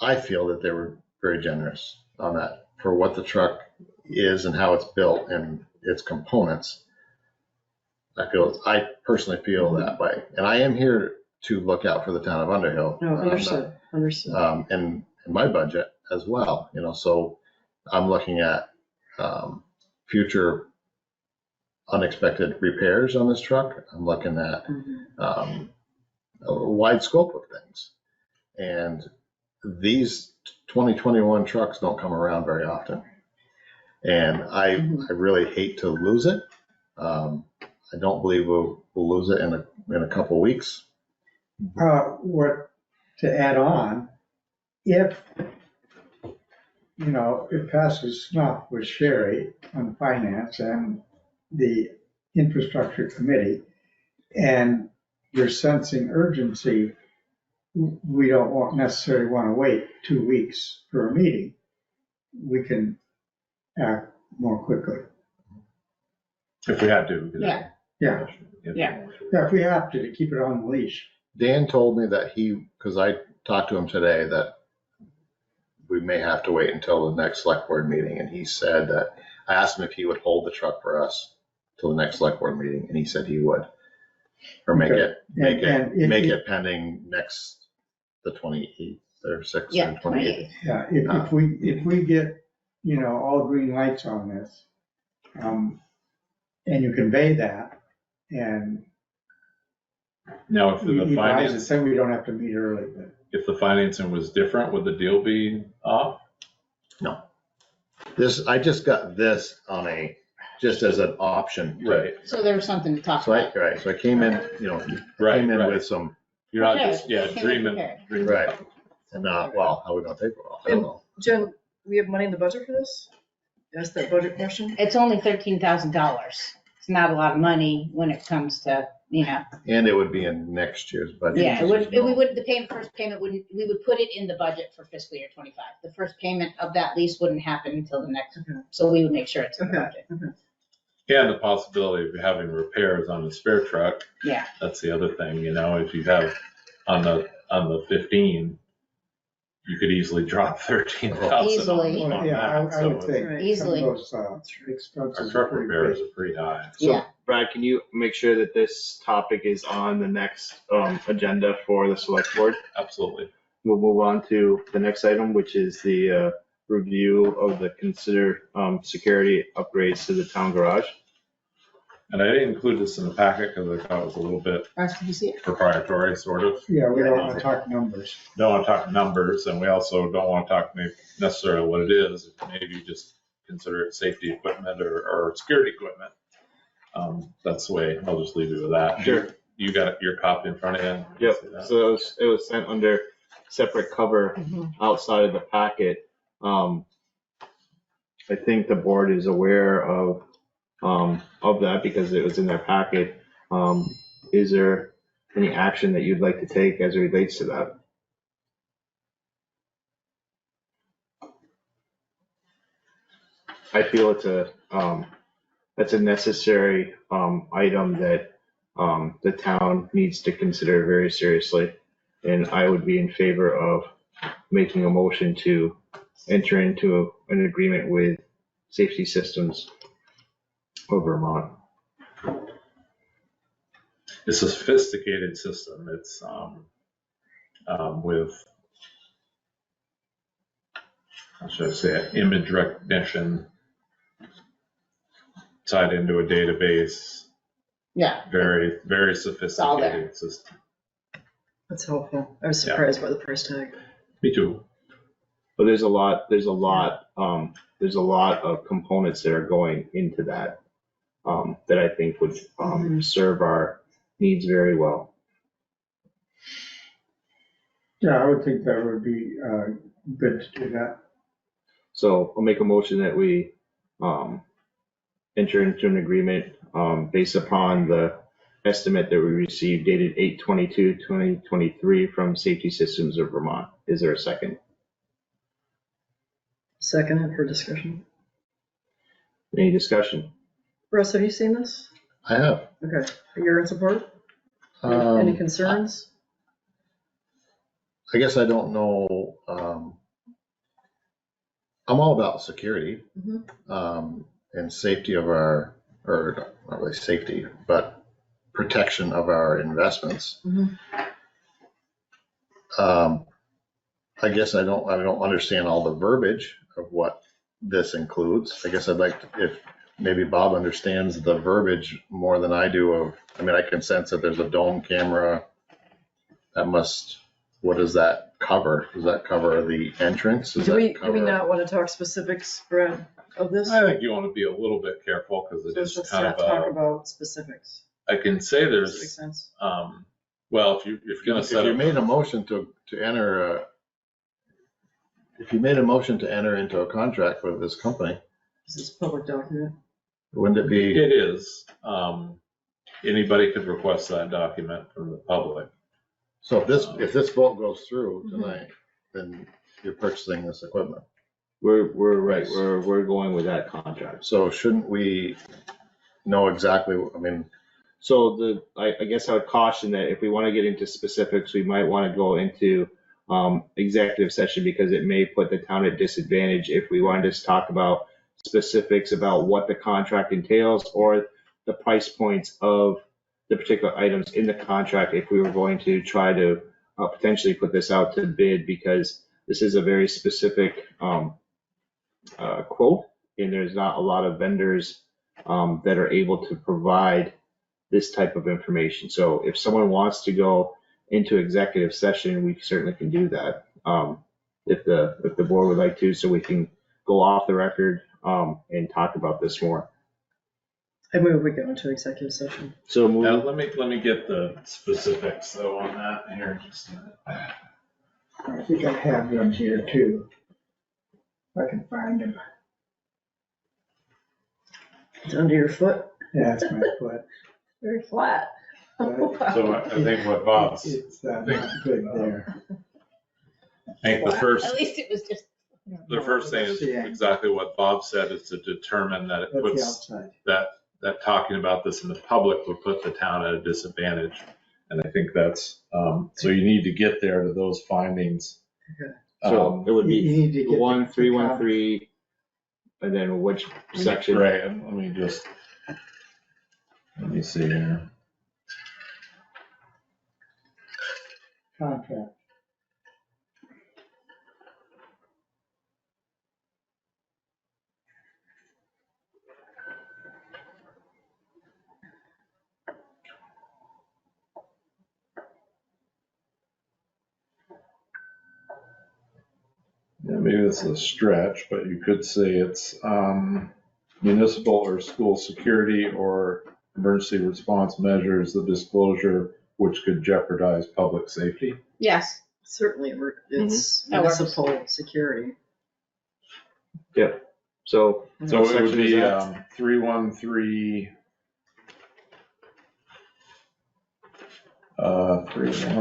I feel that they were very generous on that for what the truck is and how it's built and its components. I personally feel that way. And I am here to look out for the town of Underhill.
No, understood.
And my budget as well, so I'm looking at future unexpected repairs on this truck. I'm looking at a wide scope of things. And these 2021 trucks don't come around very often. And I really hate to lose it. I don't believe we'll lose it in a couple of weeks.
What to add on, if it passes snuff with Sherry on finance and the infrastructure committee, and you're sensing urgency, we don't necessarily want to wait 2 weeks for a meeting. We can act more quickly.
if we had to. we could-
Yeah.
Yeah.
Yeah.
Yeah, if we have to keep it on the leash.
Dan told me that because I talked to him today, that we may have to wait until the next select board meeting. And he said that, I asked him if he would hold the truck for us till the next select board meeting, and he said he would. Or make
Okay.
it
And
pending the 28th or 6th
Yeah,
or 28th.
28.
Yeah, if we get all green lights on this. And you convey that, and
Now, if the
you advise
finance,
us, then we don't have to meet early, but.
if the financing was different, would the deal be off?
I just got this just as an option.
Right.
So there was something to talk
So
about.
I came in,
Right,
came in
right.
with some,
You're not
Okay.
just, yeah, dreaming.
right. And well, how are we gonna take it all? I don't know.
Jen, we have money in the budget for this? Ask that budget question?
It's only $13,000. It's not a lot of money when it comes to,
And it would be in next year's budget.
yeah, we would, first payment wouldn't, we would put it in the budget for fiscal year 25. The first payment of that lease wouldn't happen until the next,
Okay.
so we would make sure it's in the
Okay.
budget.
And the possibility of having repairs on the spare truck.
Yeah.
That's the other thing, if you have on the 15, you could easily drop 13,000.
Easily.
Well, yeah, I would think.
Right.
Easily.
Some of those expenses.
Our truck
are pretty
repairs
big.
are pretty high.
So,
Yeah.
Brad, can you make sure that this topic is on the next agenda for the select board?
Absolutely.
We'll move on to the next item, which is the review of the consider security upgrades to the town garage.
And I didn't include this in the packet because I thought it was a little bit
Russ, did you see it?
proprietary, sort of.
Yeah, we don't want to talk numbers.
Don't want to talk numbers, and we also don't want to talk necessarily what it is. Maybe just consider it safety equipment or security equipment. That's the way, I'll just leave you with that.
Sure.
You got your copy in front of you?
Yep,
See that?
so it was sent under separate cover outside of the packet. I think the board is aware of that because it was in their packet. Is there any action that you'd like to take as it relates to that? I feel that's a necessary item that the town needs to consider very seriously. And I would be in favor of making a motion to enter into an agreement with Safety Systems of Vermont.
It's a sophisticated system. It's with, how should I say it, image recognition tied into a database.
Yeah.
Very, very
all there.
sophisticated system.
That's helpful. I was surprised by the price tag.
Me too.
But there's a lot of components that are going into that that I think would serve our needs very well.
Yeah, I would think that would be good to do that.
So I'll make a motion that we enter into an agreement based upon the estimate that we received dated 8/22/2023 from Safety Systems of Vermont. Is there a second?
Second for discussion.
Any discussion?
Russ, have you seen this?
I have.
Okay, you're in support? Any concerns?
I guess I don't know, I'm all about security, and safety of or not really safety, but protection of our investments. I guess I don't understand all the verbiage of what this includes. I guess I'd like to, if maybe Bob understands the verbiage more than I do I can sense that there's a dome camera what does that cover? Does that cover the entrance? Does
Do we
that cover?
not want to talk specifics, Brad, of this?
I think you want to be a little bit careful because it
Let's
is
just
kind
not
of
talk about specifics.
I can say
Does that make
there's,
sense?
well, if you're going to
If
set
you
up.
made a motion to enter if you made a motion to enter into a contract with this company,
This is a public document.
wouldn't it be?
It is. Anybody could request that document from the public.
So if this vote goes through tonight, then you're purchasing this equipment.
We're right. We're going with that contract.
So shouldn't we know exactly,
So I guess I would caution that if we want to get into specifics, we might want to go into executive session because it may put the town at disadvantage if we wanted to talk about specifics about what the contract entails or the price points of the particular items in the contract if we were going to try to potentially put this out to bid because this is a very specific quote, and there's not a lot of vendors that are able to provide this type of information. So if someone wants to go into executive session, we certainly can do that. If the board would like to, so we can go off the record and talk about this more.
I move we go into executive session.
So
Now,
move.
let me get the specifics though on that here. Just a minute.
I think I have them here too. If I can find them.
It's under your foot,
Yeah, that's my foot.
very flat.
So I think what Bob's,
It's not good there.
I think the first,
At least it was just.
the first thing is exactly what Bob said, is to determine that it
That's the
puts,
outside.
that talking about this in the public would put the town at a disadvantage. And I think that's, so you need to get there to those findings.
Okay.
So it would
You
be
need to get the-
1313, and then which section?
Right, and let me see here.
Contract.
Yeah, maybe this is a stretch, but you could say it's municipal or school security or emergency response measures, the disclosure which could jeopardize public safety.
Yes.
Certainly, it's
That works.
municipal security.
So
So
what
it would
section is
be
that?
313.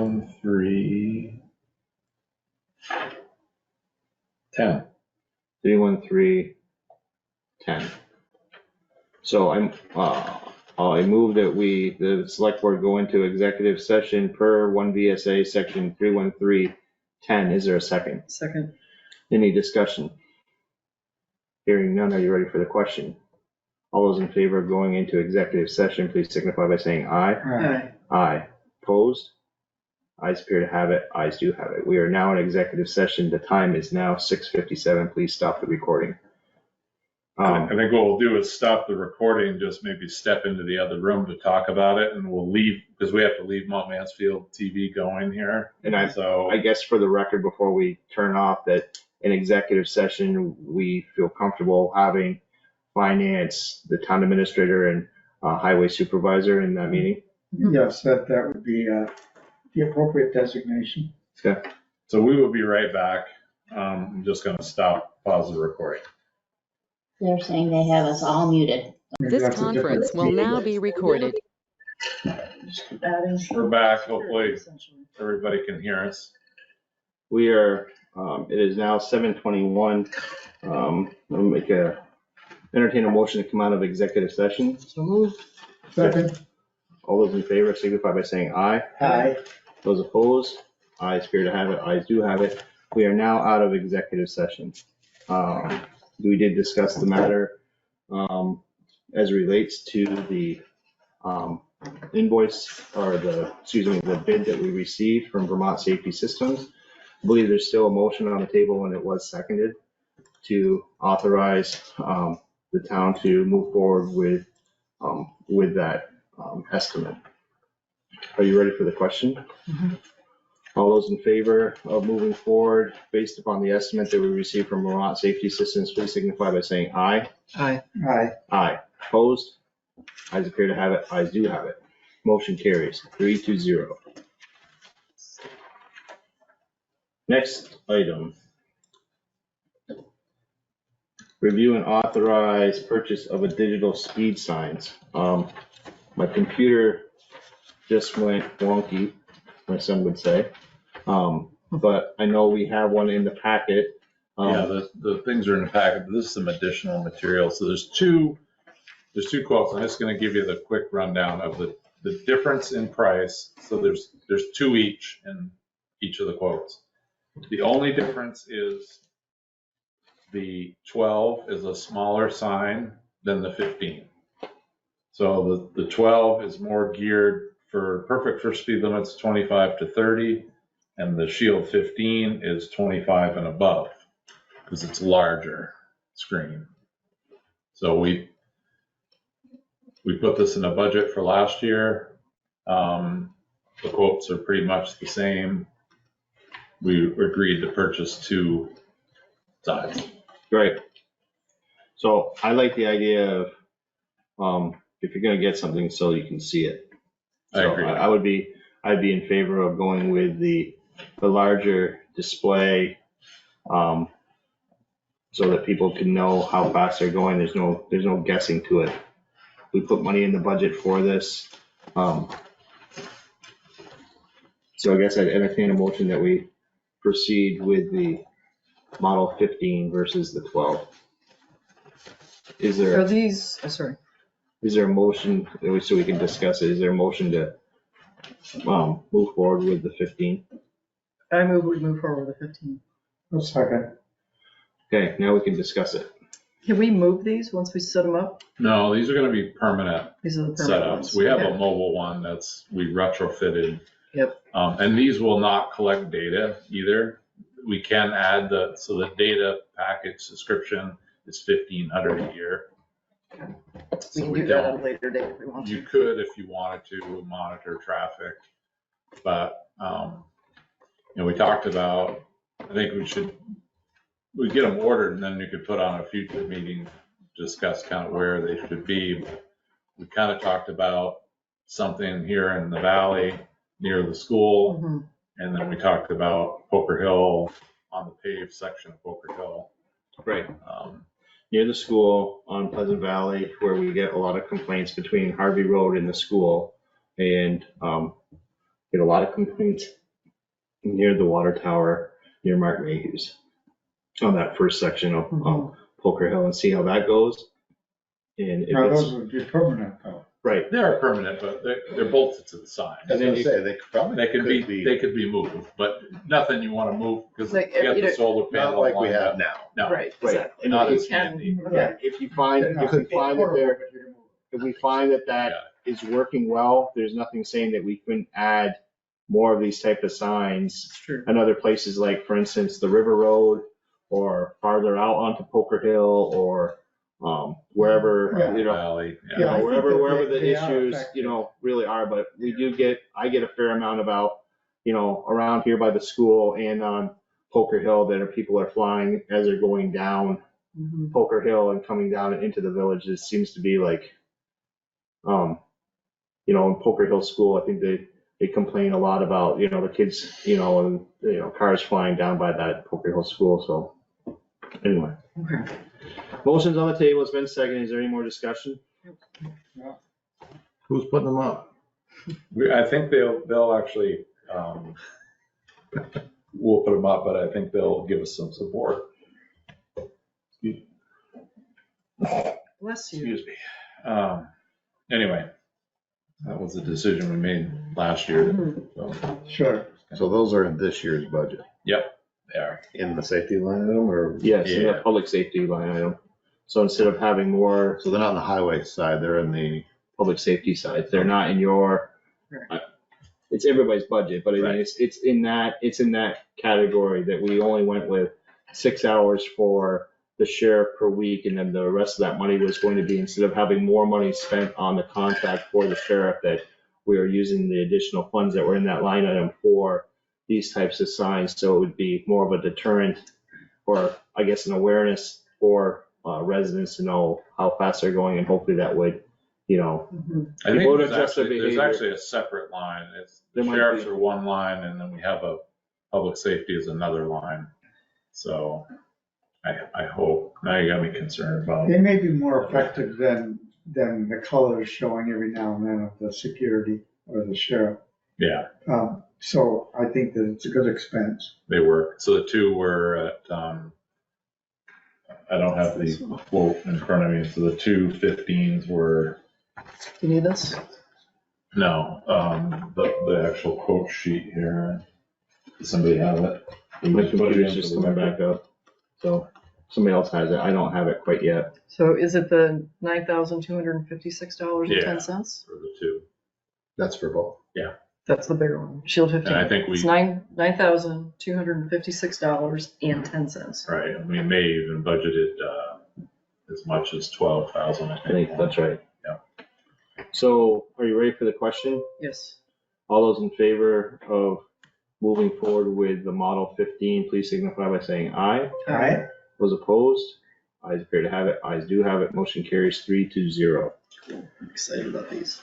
313. 10.
31310. So I move that the select board go into executive session per 1 VSA section 31310. Is there a second?
Second,
Any discussion? Hearing none, are you ready for the question? All those in favor of going into executive session, please signify by saying aye.
aye.
Aye. Opposed? Ayes appear to have it. Ayes do have it. We are now in executive session. The time is now 6:57. Please stop the recording.
I think what we'll do is stop the recording, just maybe step into the other room to talk about it, and we'll leave, because we have to leave Mount Mansfield TV going here.
And I
So,
guess for the record, before we turn off, that in executive session, we feel comfortable having finance, the town administrator, and highway supervisor in that meeting.
Yes, that would be the appropriate designation.
so we will be right back. I'm just gonna pause the recording.
They're saying they have us all muted.
Maybe
This
that's a different
conference will
meeting.
now be recorded.
Just keep adding.
We're back, hopefully
Essentially.
everybody can hear us.
We are, it is now 7:21. I'll entertain a motion to come out of executive session.
So moved.
Second,
All those in favor signify by saying aye.
aye.
Those opposed? Ayes appear to have it. Ayes do have it. We are now out of executive session. We did discuss the matter as it relates to the invoice, or the bid that we received from Vermont Safety Systems. I believe there's still a motion on the table, and it was seconded to authorize the town to move forward with that estimate. Are you ready for the question?
Mhm.
All those in favor of moving forward based upon the estimate that we received from Vermont Safety Systems, please signify by saying aye.
Aye.
Aye.
Aye. Opposed? Ayes appear to have it. Ayes do have it. Motion carries 3-0. Next item. Review and authorize purchase of a digital speed signs. My computer just went wonky, my son would say. But I know we have one in the packet.
Yeah, the things are in the packet, but this is some additional material. So there's two quotes. I'm just gonna give you the quick rundown of the difference in price. So there's two each in each of the quotes. The only difference is the 12 is a smaller sign than the 15. So the 12 is more geared perfect for speed limits 25 to 30, and the Shield 15 is 25 and above, because it's larger. screen. So we put this in a budget for last year. The quotes are pretty much the same. We agreed to purchase 2 signs.
Great. So I like the idea of, if you're gonna get something so you can see it.
I
So
agree.
I'd be in favor of going with the larger display, so that people can know how fast they're going. There's no guessing to it. We put money in the budget for this. So I guess I'd entertain a motion that we proceed with the Model 15 versus the 12. Is
Are
there
these, sorry,
a motion, so we can discuss it? Is there a motion to move forward with the 15?
I move we move forward with the 15.
A second.
Okay, now we can discuss it.
Can we move these once we set them up?
No, these are gonna be permanent
These are the permanent
setups.
ones.
We have
Okay.
a mobile one we retrofitted.
Yep.
And these will not collect data either. We can add so the data package subscription is $1,500 a year.
We
So
can
we
do that at a
don't,
later date if we want
you
to.
could, if you wanted to, monitor traffic. But, we talked about, I think we get them ordered and then we could put on a future meeting, discuss kind of where they should be. We kind of talked about something here in the valley near the school.
Mhm.
And then we talked about Poker Hill, on the paved section of Poker Hill.
Right. Near the school on Pleasant Valley, where we get a lot of complaints between Harvey Road and the school. And get a lot of complaints near the water tower, near Mark Mayhew's, on that first section of Poker Hill, and see how that goes. And if
Now,
it's,
those would be permanent though.
right,
They are permanent, but they're bolted to the sign.
I was gonna say, they probably
They could
could
be moved, but nothing you want to move because you
Like,
got
you
the
know,
solar
not
panel.
like we
lined
have
up.
now.
No,
Right,
right.
exactly.
And
not
if
as
you
handy.
Okay.
if you find if we find that is working well, there's nothing saying that we couldn't add more of these type of signs
It's true.
in other places, like for instance, the River Road, or farther out onto Poker Hill, or wherever,
Valley.
Yeah, I think
wherever
that
the
they are
issues,
effective.
really are. But I get a fair amount about, around here by the school and on Poker Hill, that people are flying as they're going down
Mhm.
Poker Hill and coming down into the village. It seems to be like, in Poker Hill School, I think they complain a lot about, the kids, and, cars flying down by that Poker Hill School. So anyway,
Okay.
motion's on the table. It's been seconded. Is there any more discussion?
Who's putting them up?
I think they'll actually, we'll put them up, but I think they'll give us some support.
Bless you.
Excuse me. Anyway, that was a decision we made last year.
Mhm.
So,
Sure.
So those are in this year's budget,
they are.
in the safety line item, or,
Yes, in the
Yeah.
public safety line item. So instead of having more
so they're not on the highway side, they're in the,
public safety sides, they're not in your, it's everybody's budget, but I mean,
Right.
it's in that category that we only went with 6 hours for the sheriff per week, and then the rest of that money was going to be, instead of having more money spent on the contract for the sheriff, that we are using the additional funds that were in that line item for these types of signs. So it would be more of a deterrent, or I guess an awareness for residents to know how fast they're going, and hopefully that would,
Mhm.
I
People
think
would adjust their
there's
behavior.
actually a separate line. The
There might
sheriffs
be.
are one line, and then we have a public safety is another line. So I hope, now you got me concerned about.
They may be more effective than the colors showing every now and then of the security or the sheriff.
Yeah,
So I think that it's a good expense.
they were. So the 2 were at, I don't have the quote in front of me. So the 2 15s were,
Do you need this?
no, the actual quote sheet here. Does somebody have it?
My
Put it
computer's
into
just
the
coming
record.
back up, so somebody else has it. I don't have it quite yet.
So is it the $9,256.10?
For the 2.
that's for both.
That's the bigger one, Shield 15.
And I think
It's
we,
$9,256.10.
right, we may even budgeted as much as 12,000,
I think that's right.
Yeah.
So are you ready for the question?
Yes.
All those in favor of moving forward with the Model 15, please signify by saying aye.
Aye.
Those opposed? Ayes appear to have it. Ayes do have it. Motion carries 3-0.
Cool. I'm excited about these.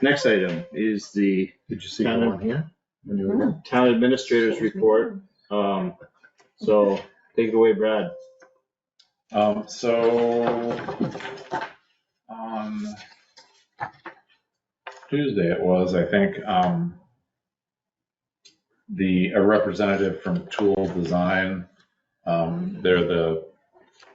Next item is the
Did you see the one here? When you were there?
Town Administrator's Report. So take it away, Brad.
So on Tuesday it was, I think, a representative from Tool Design, they're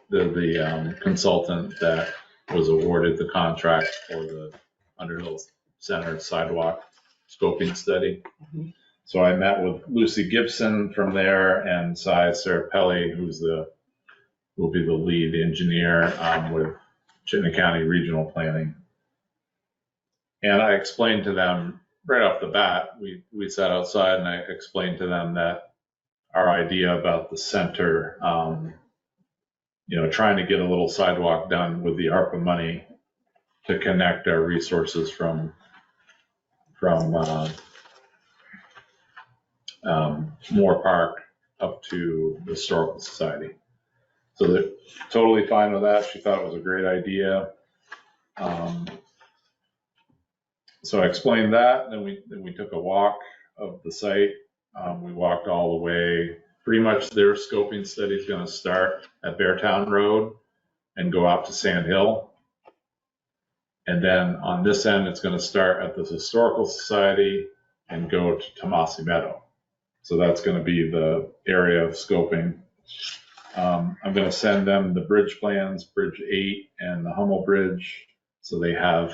the consultant that was awarded the contract for the Underhill Center Sidewalk scoping study.
Mm-hmm.
So I met with Lucy Gibson from there and Cy Serapelli, will be the lead engineer with Chittenden County Regional Planning. And I explained to them right off the bat, we sat outside and I explained to them that our idea about the center, trying to get a little sidewalk done with the ARPA money to connect our resources from Moore Park up to the Historical Society. So they're totally fine with that. She thought it was a great idea. So I explained that, and then we took a walk of the site. We walked all the way. Pretty much their scoping study is going to start at Beartown Road and go out to Sand Hill. And then on this end, it's going to start at the Historical Society and go to Tomasi Meadow. So that's going to be the area of scoping. I'm going to send them the bridge plans, Bridge 8 and the Hummel Bridge. So they have,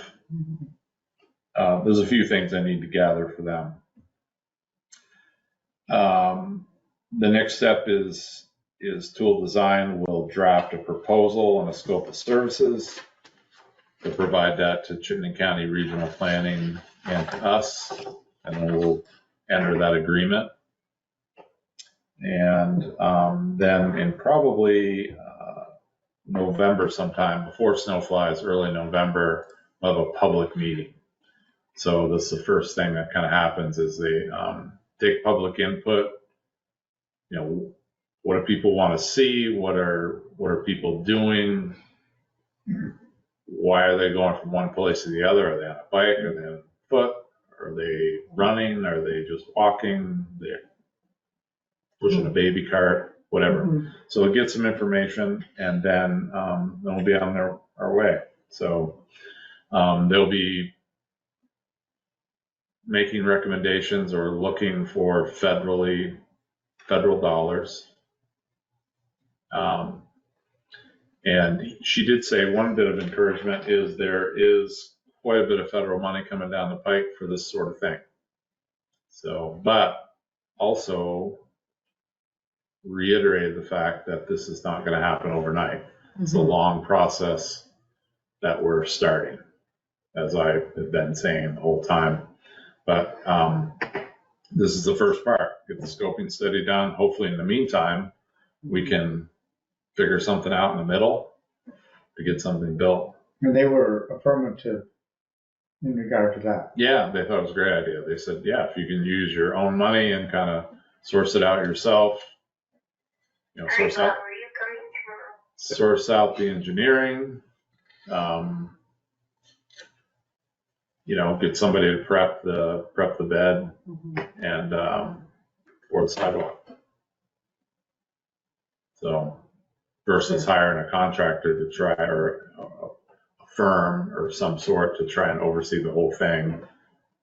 there's a few things I need to gather for them. The next step is Tool Design will draft a proposal and a scope of services to provide that to Chittenden County Regional Planning and to us, and then we'll enter that agreement. And then in probably November sometime, before snow flies, early November, we'll have a public meeting. So this is the first thing that kind of happens is they take public input. What do people want to see? What are people doing? Why are they going from one place to the other? Are they on a bike? Are they on foot? Are they running? Are they just walking? They're pushing a baby cart, whatever.
Mm-hmm.
So we'll get some information, and then we'll be on our way. So they'll be making recommendations or looking for federal dollars. And she did say one bit of encouragement is there is quite a bit of federal money coming down the pike for this sort of thing. So, but also reiterated the fact that this is not going to happen overnight. Mm-hmm. It's a long process that we're starting, as I have been saying the whole time. But this is the first part. Get the scoping study done. Hopefully in the meantime, we can figure something out in the middle to get something built.
And they were affirmative in regard to that.
Yeah, they thought it was a great idea. They said, yeah, if you can use your own money and kind of source it out yourself, source out the engineering, get somebody to prep the bed and or the sidewalk. So versus hiring a contractor to try, or a firm or some sort to try and oversee the whole thing.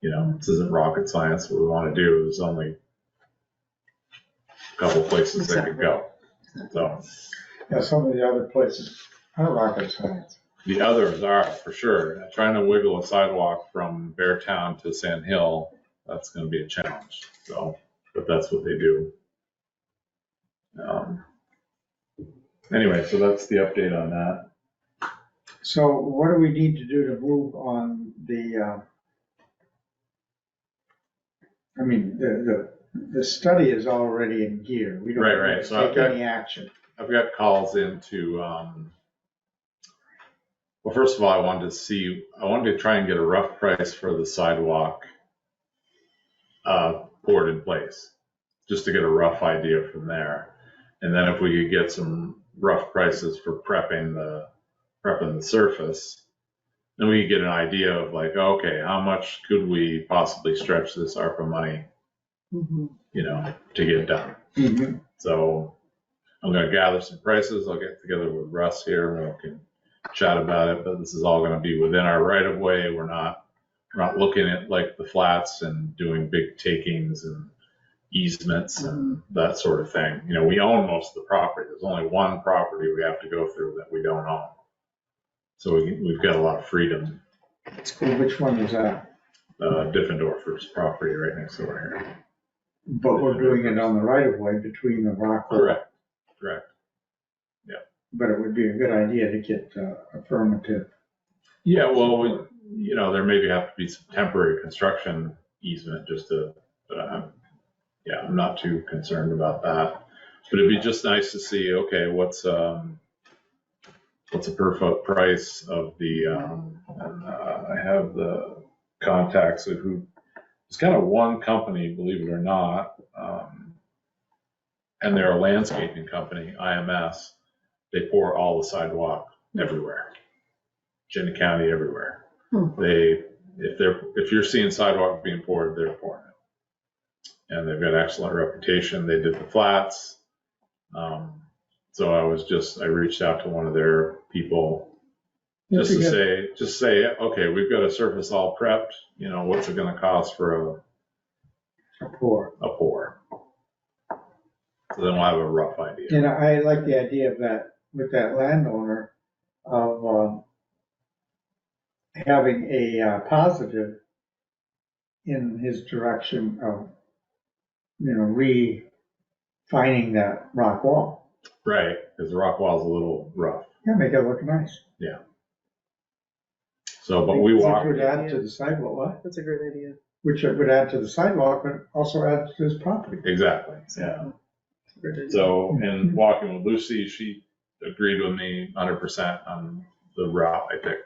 This isn't rocket science. What we want to do is only a couple places they could go. So
Yeah, some of the other places are rocket science.
the others are for sure. Trying to wiggle a sidewalk from Beartown to Sand Hill, that's going to be a challenge. So, but that's what they do. Anyway, so that's the update on that.
So what do we need to do to move on the, the study is already in gear. We don't
Right.
need
So
to take any action.
I've got calls into Well, first of all, I wanted to try and get a rough price for the sidewalk poured in place, just to get a rough idea from there. And then if we could get some rough prices for prepping the surface, then we could get an idea of like, okay, how much could we possibly stretch this ARPA money, to get done. So I'm going to gather some prices. I'll get together with Russ here and we can chat about it, but this is all going to be within our right of way. We're not looking at like the flats and doing big takings and easements and that sort of thing. We own most of the property. There's only one property we have to go through that we don't own. So we've got a lot of freedom.
That's cool. Which one is that?
Diffendorfer's property right next door here.
But we're doing it on the right of way between the rock.
Correct. Yeah.
But it would be a good idea to get affirmative.
Yeah, well, there maybe have to be some temporary construction easement but I'm not too concerned about that. But it'd be just nice to see, okay, what's a per foot price of the, I have the contacts of who, it's kind of one company, believe it or not, and they're a landscaping company, IMS. They pour all the sidewalk everywhere, Cheney County, everywhere. If you're seeing sidewalk being poured, they're pouring it, and they've got an excellent reputation. They did the flats, so I reached out to one of their people just to say, okay, we've got a surface all prepped. What's it going to cost for
A pour.
a pour? So then we'll have a rough idea.
And I like the idea of that, with that landowner, of having a positive in his direction of, refining that rock wall.
Right, because the rock wall is a little rough.
Yeah, make it look nice.
Yeah. So, but we walk.
Which would add to the sidewalk, what?
That's a great idea.
Which would add to the sidewalk, but also add to his property.
Exactly, yeah. So, in walking with Lucy, she agreed with me 100% on the route I picked.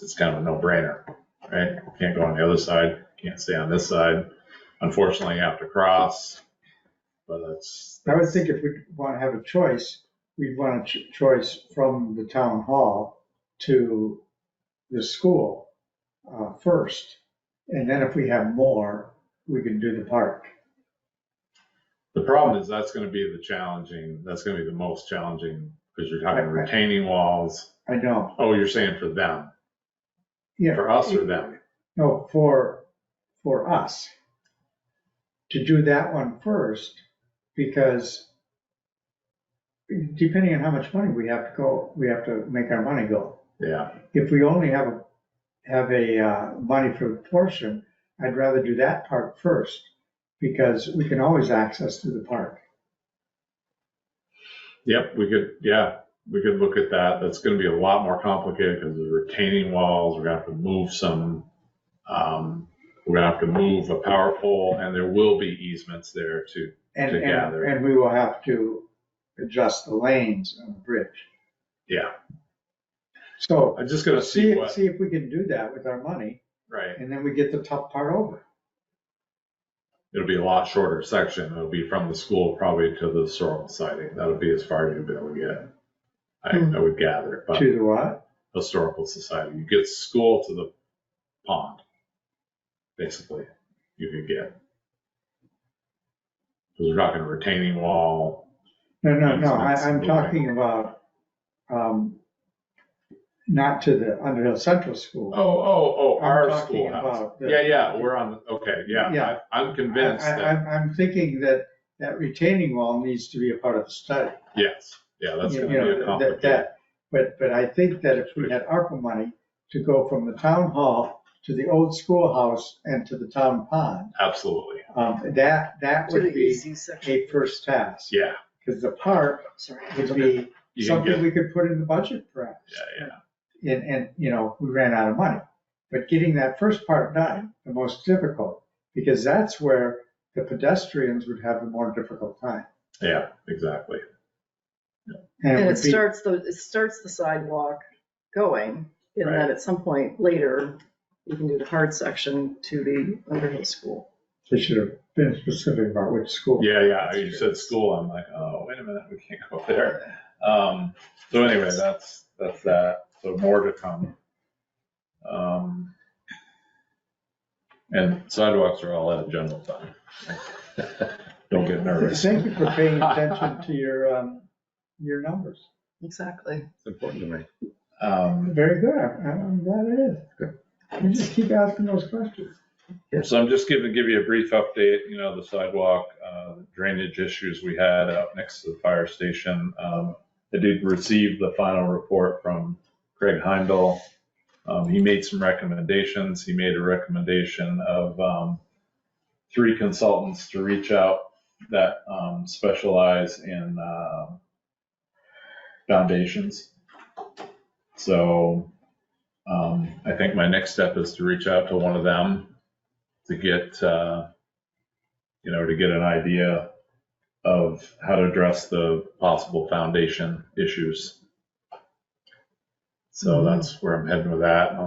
It's kind of a no-brainer, right? Can't go on the other side, can't stay on this side. Unfortunately, you have to cross, but
I would think if we want to have a choice, we'd want a choice from the town hall to the school first. And then if we have more, we can do the park.
the problem is that's going to be the most challenging, because you're talking retaining walls.
I know.
Oh, you're saying for them?
Yeah.
For us or them?
No, for us. To do that one first, because depending on how much money we have to make our money go.
Yeah.
If we only have a money for the portion, I'd rather do that part first, because we can always access to the park.
Yep, we could look at that. That's going to be a lot more complicated because of the retaining walls. We're going to have to move some, we're going to have to move a power pole, and there will be easements there to gather.
And we will have to adjust the lanes on the bridge.
Yeah.
So
I'm just going to
see
what.
if we can do that with our money,
Right.
and then we get the tough part over.
It'll be a lot shorter section. It'll be from the school probably to the historical siting. That'll be as far as you'll be able to get. I would gather. But
To the what?
Historical society. You get school to the pond, basically, you could get. Because we're talking a retaining wall.
No. I'm talking about, not to the Underhill Central School.
Our
I'm talking
schoolhouse.
about the-
We're on, okay, yeah.
Yeah.
I'm convinced that,
I'm thinking that retaining wall needs to be a part of the study.
yes, yeah, that's
You
gonna be
know,
a complicated.
But I think that if we had ARPA money to go from the town hall to the old schoolhouse and to the town pond,
Absolutely,
that
To
would
the
be
easy section.
a first task.
yeah.
Because the park
Sorry.
would be
You can
something
get,
we could put in the budget perhaps.
yeah.
And we ran out of money. But getting that first part done, the most difficult, because that's where the pedestrians would have a more difficult time.
Yeah, exactly.
And
would
it starts the sidewalk, going. And then at some point later, we can do the hard section to the Underhill School.
They should have been specific about which school.
Yeah, you said school, I'm like, oh, wait a minute, we can't go there. So anyway, that's that, so more to come. And sidewalks are all at a general time. Don't get nervous.
Thank you for paying attention to your numbers.
Exactly.
It's important to me.
Very good. I'm glad it is. Good. You just keep asking those questions.
So I'm just going to give you a brief update, the sidewalk drainage issues we had out next to the fire station. I did receive the final report from Craig Heindel. He made some recommendations. He made a recommendation of 3 consultants to reach out that specialize in foundations. So I think my next step is to reach out to one of them to get, to get an idea of how to address the possible foundation issues. So that's where I'm heading with that.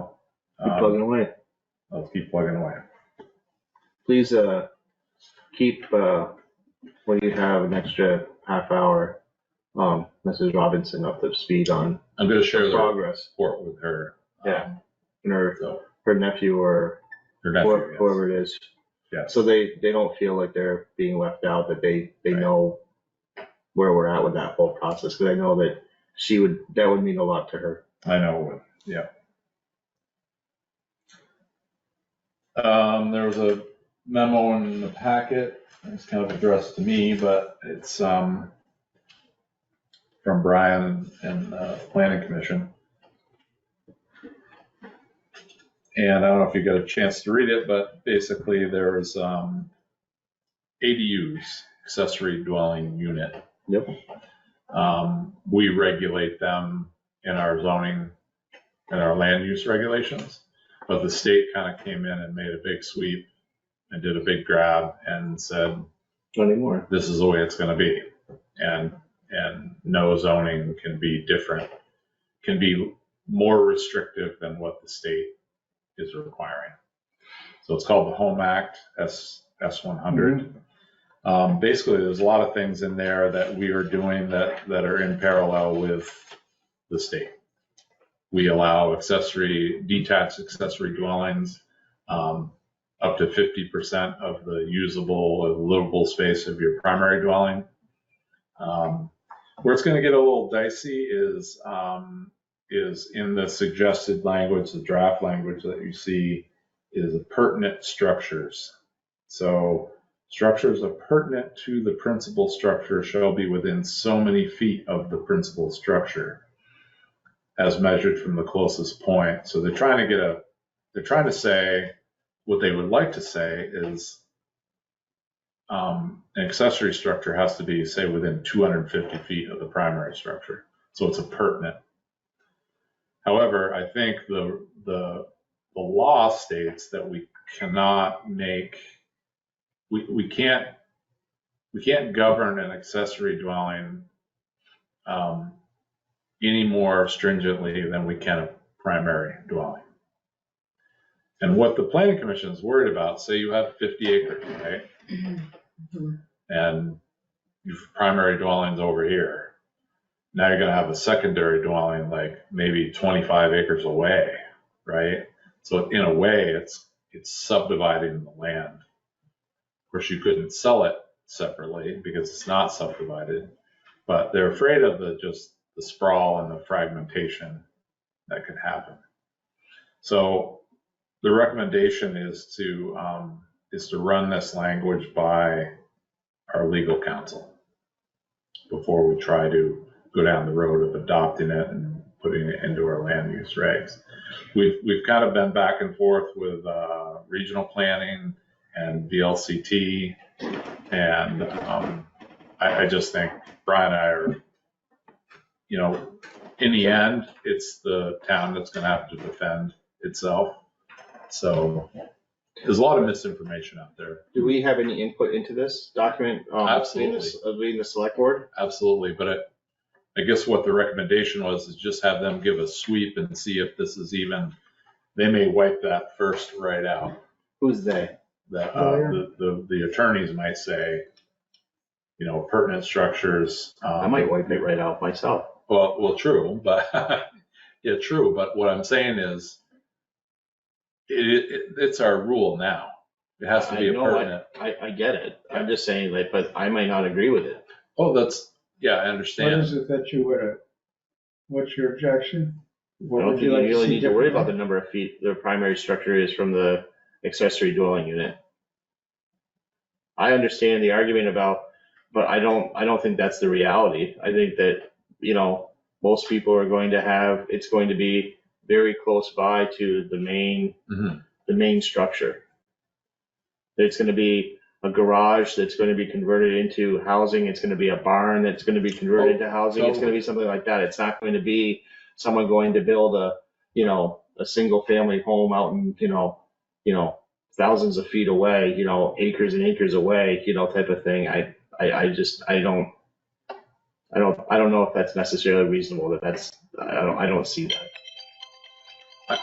Keep plugging away.
I'll keep plugging away.
Please keep, when you have an extra half hour, Mrs. Robinson up to speed on
I'm going to share the
progress.
report with her.
Yeah. And
So
her nephew or
her nephew,
whoever it is.
Yeah.
So they don't feel like they're being left out, that they
Right.
know where we're at with that whole process. Because I know that that would mean a lot to her.
I know. Yeah. There was a memo in the packet. It's kind of addressed to me, but it's from Brian and Planning Commission. And I don't know if you got a chance to read it, but basically there's ADUs, accessory dwelling unit.
Yep.
We regulate them in our zoning and our land use regulations, but the state kind of came in and made a big sweep and did a big grab and said,
Not anymore.
this is the way it's going to be. And no zoning can be different, can be more restrictive than what the state is requiring. So it's called the Home Act, S100. Basically, there's a lot of things in there that we are doing that are in parallel with the state. We allow detached accessory dwellings, up to 50% of the usable or livable space of your primary dwelling. Where it's going to get a little dicey is in the suggested language, the draft language that you see is pertinent structures. So structures pertinent to the principal structure shall be within so many feet of the principal structure as measured from the closest point. So they're trying to say, what they would like to say is an accessory structure has to be, say, within 250 feet of the primary structure. So it's a pertinent. However, I think the law states that we cannot we can't govern an accessory dwelling any more stringently than we can a primary dwelling. And what the Planning Commission is worried about, say you have 50 acres, right?
Mm-hmm.
And your primary dwelling's over here. Now you're going to have a secondary dwelling like maybe 25 acres away, right? So in a way, it's subdividing the land. Of course, you couldn't sell it separately because it's not subdivided, but they're afraid of the sprawl and the fragmentation that could happen. So the recommendation is to run this language by our legal counsel before we try to go down the road of adopting it and putting it into our land use regs. We've kind of been back and forth with regional planning and VLCT, and I just think Brian and I are, in the end, it's the town that's going to have to defend itself. So there's a lot of misinformation out there.
Do we have any input into this document?
Absolutely.
Being the select board?
Absolutely. But I guess what the recommendation was is just have them give a sweep and see if this is even, they may wipe that first right out.
Who's they?
That, the attorneys might say, you know, pertinent structures.
I might wipe it right out myself.
Well, true, but, yeah, true, but what I'm saying is, it's our rule now. It has to be a pertinent.
I get it. I'm just saying that, but I might not agree with it.
Oh, yeah, I
What
understand.
is it that you would, what's your objection?
I
What
don't
would
think you
like to
really
see
need to worry about the
differently?
number of feet the primary structure is from the accessory dwelling unit. I understand the argument about, but I don't think that's the reality. I think that, you know, most people are going to have, it's going to be very close by to the main,
Mhm.
the main structure. It's gonna be a garage that's gonna be converted into housing. It's gonna be a barn that's gonna be converted into housing. It's gonna be something like that. It's not going to be someone going to build a, you know, a single family home out in, you know, thousands of feet away, you know, acres and acres away, you know, type of thing. I don't know if that's necessarily reasonable, I don't see that.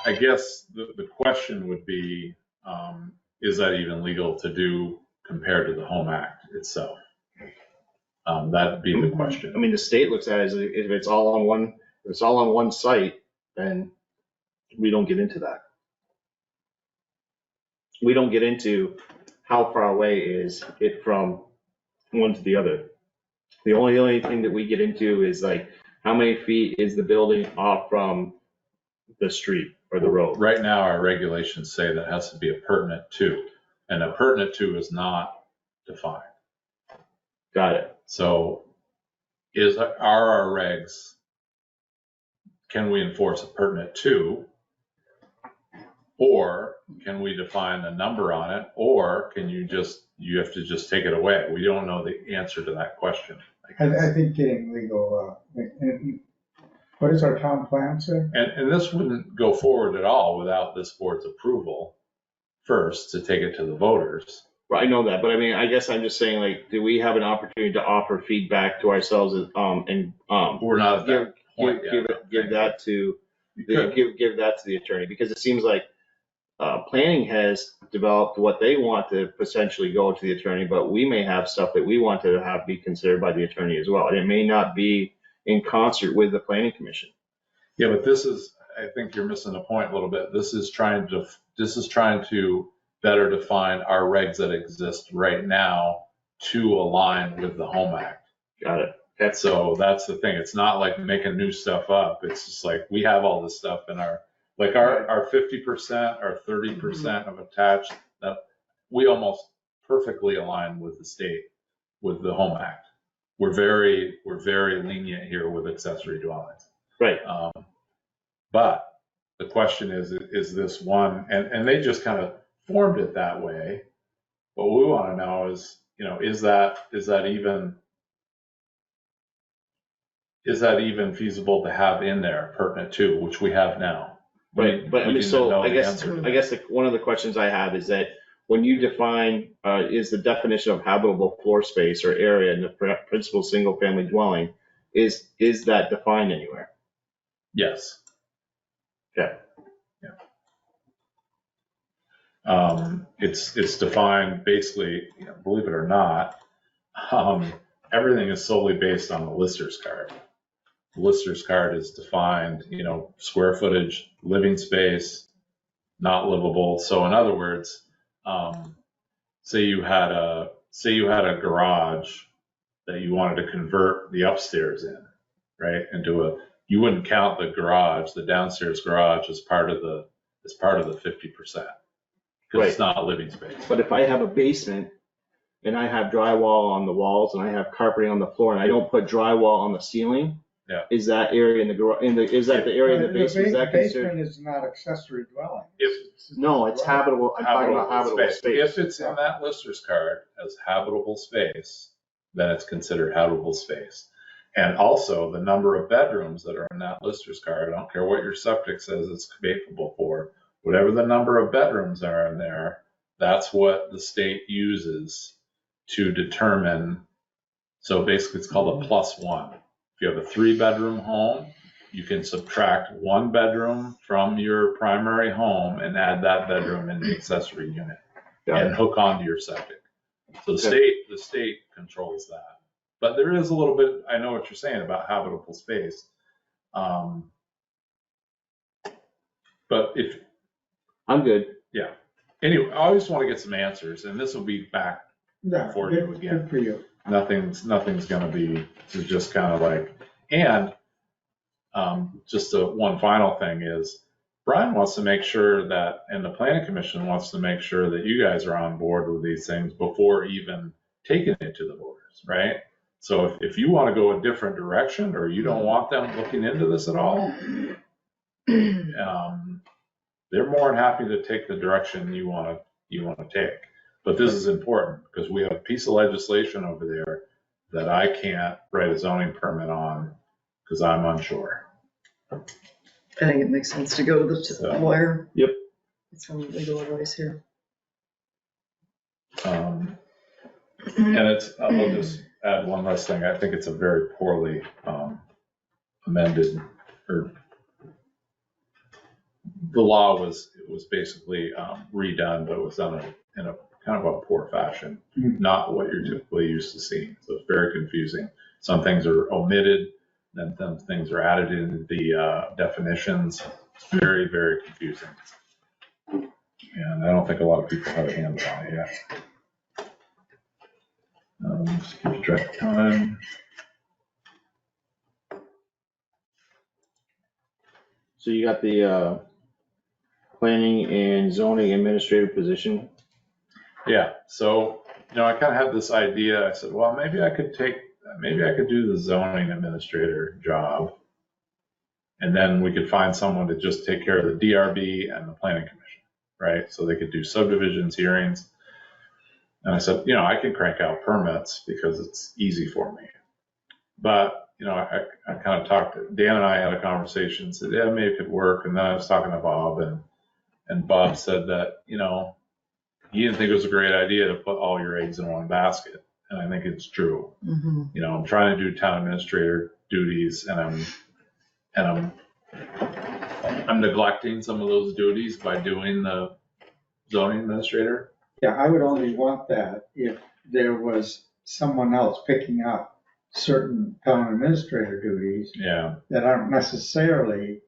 I guess the question would be, is that even legal to do compared to the Home Act itself? That'd be the question.
I mean, the state looks at it as if it's all on one site, then we don't get into that. We don't get into how far away is it from one to the other. The only thing that we get into is like, how many feet is the building off from the street or the road?
Right now, our regulations say that has to be a pertinent to, and a pertinent to is not defined.
Got it.
So are our regs, can we enforce a pertinent to? Or can we define a number on it? Or can you have to just take it away? We don't know the answer to that question.
I think getting legal, what does our town plan say?
And this wouldn't go forward at all without this board's approval first to take it to the voters.
Well, I know that, but I mean, I guess I'm just saying, like, do we have an opportunity to offer feedback to ourselves and
We're not at that point yet.
give that to
You could.
give that to the attorney, because it seems like planning has developed what they want to potentially go to the attorney, but we may have stuff that we want to have be considered by the attorney as well, and it may not be in concert with the planning commission.
Yeah, but I think you're missing a point a little bit. This is trying to better define our regs that exist right now to align with the Home Act.
Got it.
So that's the thing. It's not like making new stuff up. It's just like, we have all this stuff in our 50%, our 30% of attached, that we almost perfectly align with the state, with the Home Act. We're very lenient here with accessory dwellings.
Right.
But the question is this one, and they just kind of formed it that way. What we want to know is, you know, is that even feasible to have in there pertinent to, which we have now.
Right, but I mean, so I guess one of the questions I have is that when you define, is the definition of habitable floor space or area in the principal single family dwelling, is that defined anywhere?
Yes.
Okay.
Yeah. It's defined basically, you know, believe it or not, everything is solely based on the lister's card. The lister's card is defined, you know, square footage, living space, not livable. So in other words, say you had a garage that you wanted to convert the upstairs in, right? You wouldn't count the garage, the downstairs garage as part of the 50%. Because it's not living space.
But if I have a basement and I have drywall on the walls and I have carpeting on the floor and I don't put drywall on the ceiling,
yeah,
is that area in the is that the area in the basement? Is that considered?
Basement is not accessory dwelling.
No, it's habitable. I'm talking about habitable space.
If it's in that lister's card as habitable space, then it's considered habitable space. And also the number of bedrooms that are in that lister's card, I don't care what your septic says it's capable for, whatever the number of bedrooms are in there, that's what the state uses to determine. So basically it's called a +1. If you have a 3-bedroom home, you can subtract 1 bedroom from your primary home and add that bedroom in the accessory unit and hook onto your septic. So the state controls that. But there is a little bit, I know what you're saying about habitable space. But if,
I'm good.
yeah. Anyway, I always want to get some answers, and this will be back
Yeah,
for you
good,
again.
good for you.
Nothing's gonna be, it's just kind of like, and just one final thing is, Brian wants to make sure that, and the planning commission wants to make sure that you guys are on board with these things before even taking it to the voters, right? So if you want to go a different direction, or you don't want them looking into this at all, they're more than happy to take the direction you want to take. But this is important because we have a piece of legislation over there that I can't write a zoning permit on because I'm unsure.
I think it makes sense to go to the lawyer.
Yep.
Get some legal advice here.
And I'll just add one last thing. I think it's a very poorly amended, or the law was basically redone, but it was done in a kind of a poor fashion, not what you're typically used to seeing. So it's very confusing. Some things are omitted, then some things are added into the definitions. It's very, very confusing. And I don't think a lot of people have a handle on it yet. Just keep track of time.
So you got the planning and zoning administrator position.
Yeah, so, I kind of had this idea. I said, well, maybe I could do the zoning administrator job. And then we could find someone to just take care of the DRB and the planning commission, right? So they could do subdivisions, hearings. And I said, I can crank out permits because it's easy for me. But, I kind of talked to Dan, and I had a conversation, said, yeah, maybe it could work. And then I was talking to Bob, and Bob said that, he didn't think it was a great idea to put all your eggs in one basket. And I think it's true.
Mm-hmm.
I'm trying to do town administrator duties, and I'm neglecting some of those duties by doing the zoning administrator.
Yeah, I would only want that if there was someone else picking up certain town administrator duties
Yeah,
that aren't necessarily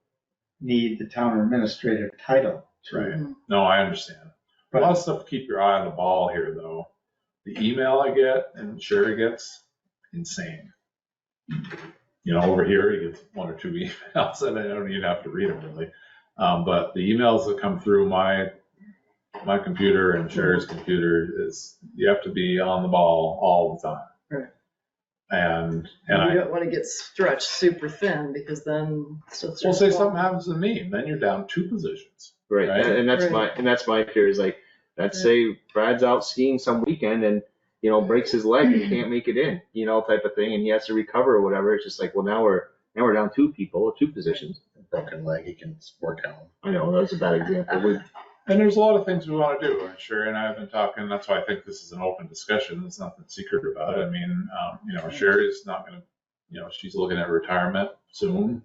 need the town administrator title.
right. No, I understand. A lot of stuff to keep your eye on the ball here, though. The email I get and Sherry gets, insane. Over here, he gets 1 or 2 emails, and I don't even have to read them really. But the emails that come through my computer and Sherry's computer you have to be on the ball all the time.
Right.
And
you don't want to get stretched super thin because then stuff
well,
starts
say
falling.
something happens to me, then you're down 2 positions.
Right.
Right.
And that's
Right.
my fear is like, let's say Brad's out skiing some weekend and, breaks his leg and can't make it in, type of thing. And he has to recover or whatever. It's just like, well, now we're down 2 people, 2 positions.
Broken leg, he can work out.
I know that's a bad example.
And there's a lot of things we want to do. And Sherry and I have been talking. That's why I think this is an open discussion. There's nothing secret about it. I mean, Sherry's not going to, she's looking at retirement soon.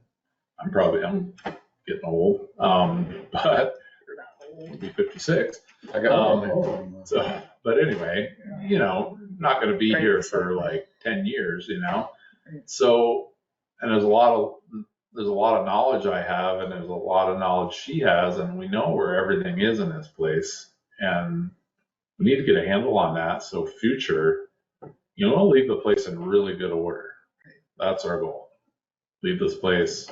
I'm getting old. But I'll be 56.
I got
But anyway, not going to be here for like 10 years, So, and there's a lot of knowledge I have, and there's a lot of knowledge she has, and we know where everything is in this place, and we need to get a handle on that. So future, we'll leave the place in really good order. That's our goal. Leave this place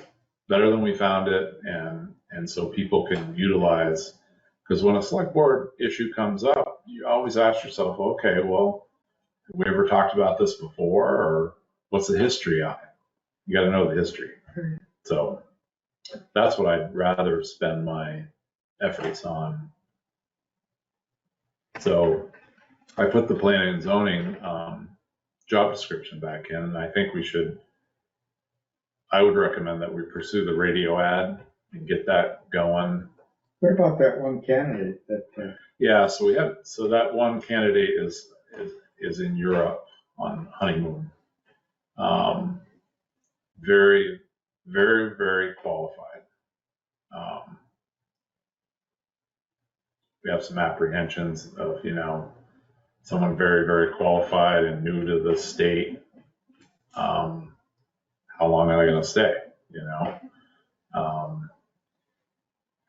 better than we found it, and so people can utilize. Because when a select board issue comes up, you always ask yourself, okay, well, have we ever talked about this before, or what's the history on it? You got to know the history. So that's what I'd rather spend my efforts on. So I put the planning and zoning job description back in, and I think I would recommend that we pursue the radio ad and get that going.
What about that one candidate that?
Yeah, so that one candidate is in Europe on honeymoon. very, very, very qualified. We have some apprehensions of, someone very, very qualified and new to the state. How long are they going to stay?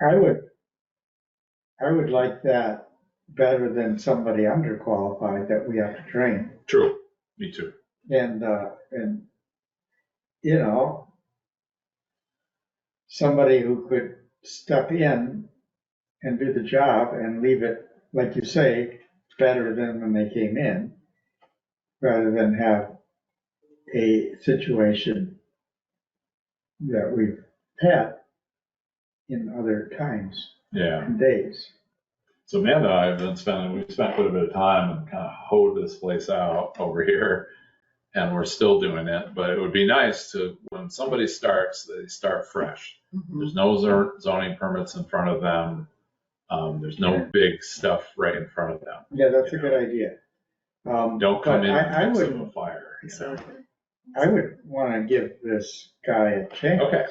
I would like that better than somebody underqualified that we have to train.
True, me too.
And somebody who could step in and do the job and leave it, like you say, better than when they came in, rather than have a situation that we've had in other times
Yeah.
and days.
So Amanda and I have we spent quite a bit of time and kind of hoed this place out over here, and we're still doing it, but it would be nice to, when somebody starts, they start fresh. There's no zoning permits in front of them. There's no big stuff right in front of them.
Yeah, that's a good idea.
Don't come in
I
and mix
would,
up a fire.
I would want to give this guy a chance.
Okay,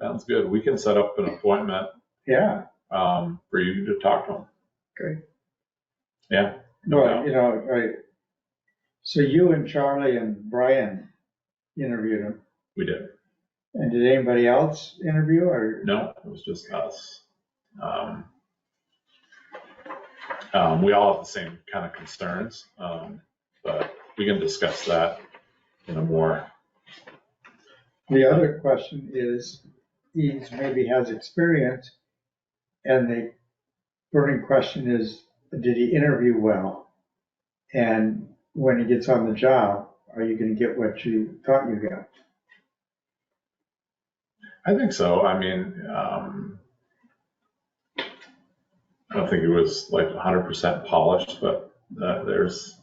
sounds good. We can set up an appointment
Yeah.
for you to talk to him.
Great.
Yeah.
Well, so you and Charlie and Brian interviewed him.
We did.
And did anybody else interview or?
No, it was just us. We all have the same kind of concerns, but we can discuss that in a more.
The other question is, he maybe has experience, and the burning question is, did he interview well? And when he gets on the job, are you going to get what you thought you got?
I think so. I mean, I don't think it was like 100% polished, but there's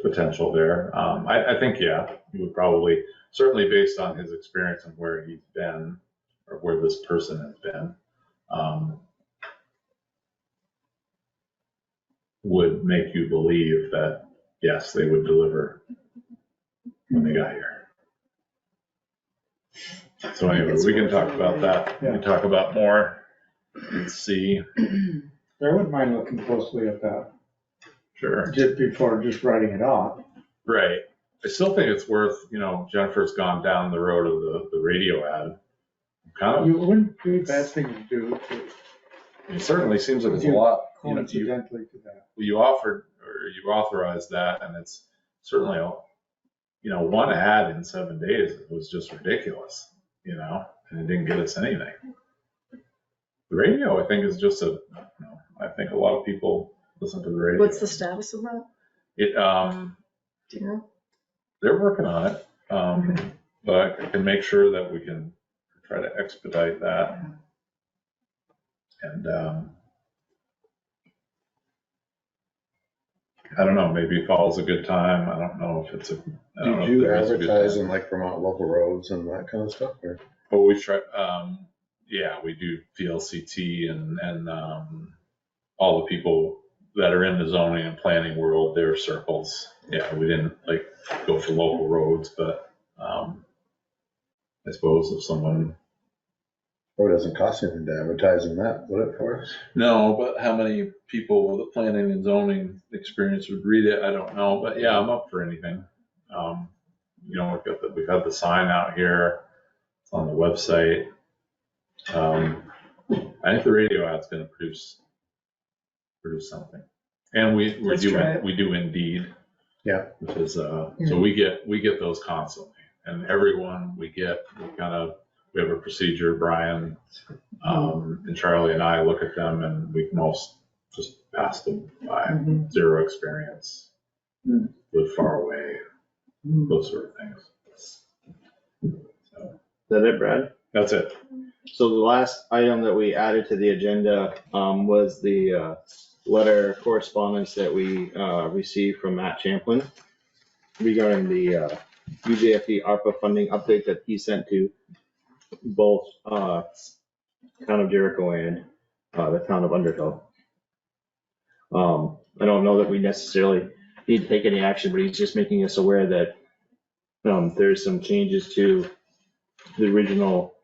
potential there. I think, yeah, he would probably, certainly based on his experience and where he's been, or where this person has been, would make you believe that, yes, they would deliver when they got here. So anyway, we can talk about that. We can talk about more and see.
I wouldn't mind looking closely at that.
Sure.
Just before just writing it off.
Right. I still think it's worth, Jennifer's gone down the road of the radio ad.
You wouldn't be a bad thing to do.
It certainly seems like it's a lot.
Coincidentally to that.
You offered, or you authorized that, and it's certainly, one ad in 7 days was just ridiculous, and it didn't get us anything. The radio, I think, is just I think a lot of people listen to the radio.
What's the status of that? Do you know?
They're working on it, but I can make sure that we can try to expedite that. And I don't know, maybe fall's a good time. I don't know if it's a.
Did you advertise in like Vermont local roads and that kind of stuff? Or?
Well, we try. Yeah, we do VLCT and all the people that are in the zoning and planning world, their circles. Yeah, we didn't go for local roads, but I suppose if someone.
Or it doesn't cost anything to advertise in that, would it, for us?
No, but how many people with planning and zoning experience would read it? I don't know, but yeah, I'm up for anything. We've had the sign out here. It's on the website. I think the radio ad's going to produce something, and we do Indeed.
Yeah.
Which is so we get those constantly, and everyone we have a procedure. Brian and Charlie and I look at them, and we most just pass them by. Zero experience, live far away, those sort of things. So.
Is that it, Brad?
That's it.
So the last item that we added to the agenda was the letter correspondence that we received from Matt Champlin regarding the UJFD ARPA funding update that he sent to both town of Jericho and the town of Underhill. I don't know that we necessarily need to take any action, but he's just making us aware that there's some changes to the original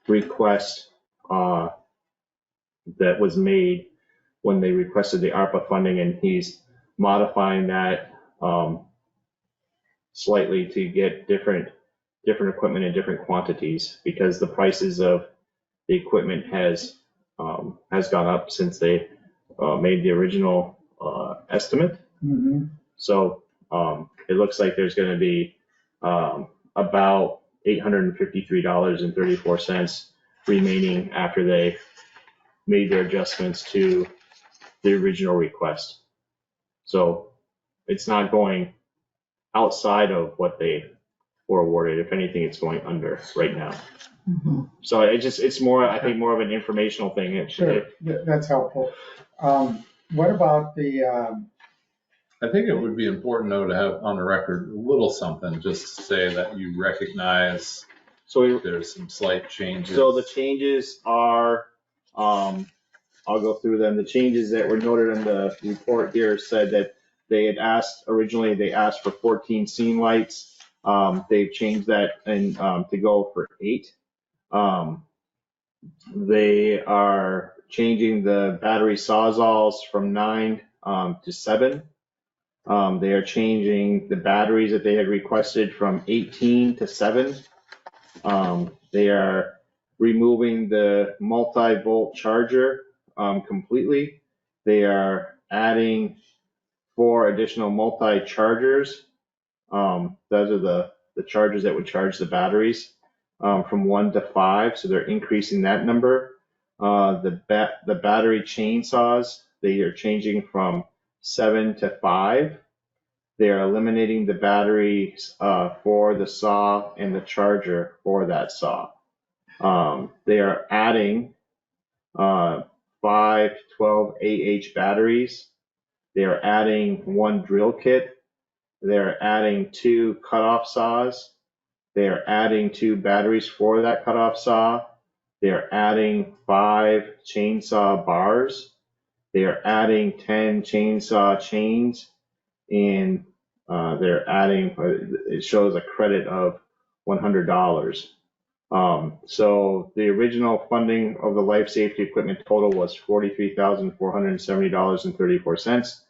request that was made when they requested the ARPA funding, and he's modifying that slightly to get different equipment in different quantities, because the prices of the equipment has gone up since they made the original estimate.
Mhm.
So it looks like there's going to be about $853.34 remaining after they made their adjustments to the original request. So it's not going outside of what they were awarded. If anything, it's going under right now. So it's more, I think, more of an informational thing.
Sure, that's helpful. What about the,
I think it would be important though to have on the record a little something, just to say that you recognize there's some slight changes.
So the changes are, I'll go through them. The changes that were noted in the report here said that they had originally they asked for 14 scene lights. They've changed that and to go for 8. They are changing the battery sawzalls from 9 to 7. They are changing the batteries that they had requested from 18 to 7. They are removing the multi-volt charger completely. They are adding 4 additional multi-chargers. Those are the chargers that would charge the batteries from 1 to 5. So they're increasing that number. The battery chainsaws, they are changing from 7 to 5. They are eliminating the batteries for the saw and the charger for that saw. They are adding 5 12 AH batteries. They are adding 1 drill kit. They are adding 2 cutoff saws. They are adding 2 batteries for that cutoff saw. They are adding 5 chainsaw bars. They are adding 10 chainsaw chains, and they're adding, it shows a credit of $100. So the original funding of the life safety equipment total was $43,470.34.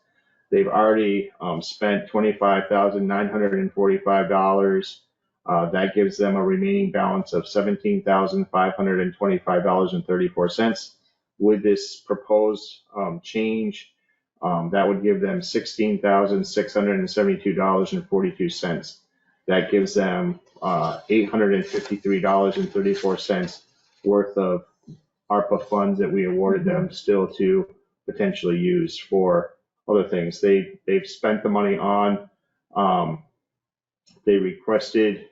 They've already spent $25,945. That gives them a remaining balance of $17,525.34. With this proposed change, that would give them $16,672.42. That gives them $853.34 worth of ARPA funds that we awarded them still to potentially use for other things. They've spent the money on, they requested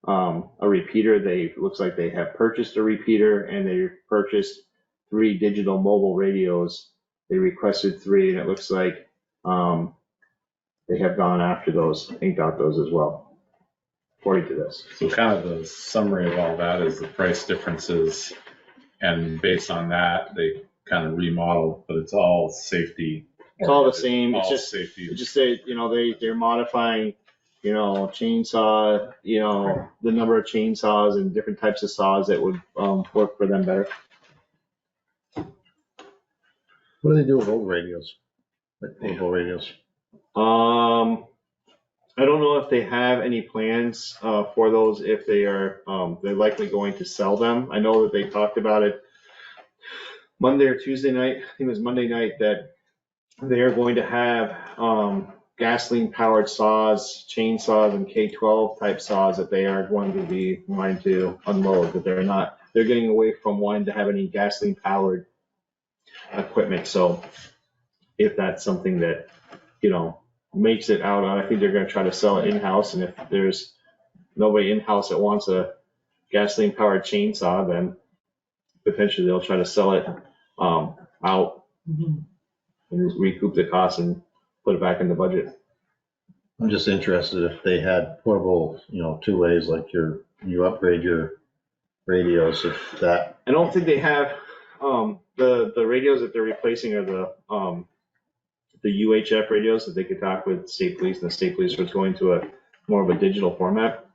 a repeater. Looks like they have purchased a repeater, and they purchased 3 digital mobile radios. They requested 3, and it looks like they have gone after those, inked out those as well, according to this.
So kind of the summary of all that is the price differences, and based on that, they kind of remodeled, but it's all safety.
It's all the same. It's
All
just
safety.
It just say, they're modifying, chainsaw, the number of chainsaws and different types of saws that would work for them better.
What do they do with old radios? Like portable radios?
I don't know if they have any plans for those, if they are, they're likely going to sell them. I know that they talked about it Monday or Tuesday night, I think it was Monday night, that they are going to have gasoline powered saws, chainsaws, and K12 type saws that they are going to be wanting to unload, but they're getting away from wanting to have any gasoline powered equipment. So if that's something that, makes it out, I think they're going to try to sell it in-house. And if there's nobody in-house that wants a gasoline powered chainsaw, then potentially they'll try to sell it out and recoup the cost and put it back in the budget.
I'm just interested if they had portable, 2 ways, like you upgrade your radios, if that.
I don't think they have, the radios that they're replacing are the UHF radios that they could talk with state police, and the state police was going to more of a digital format.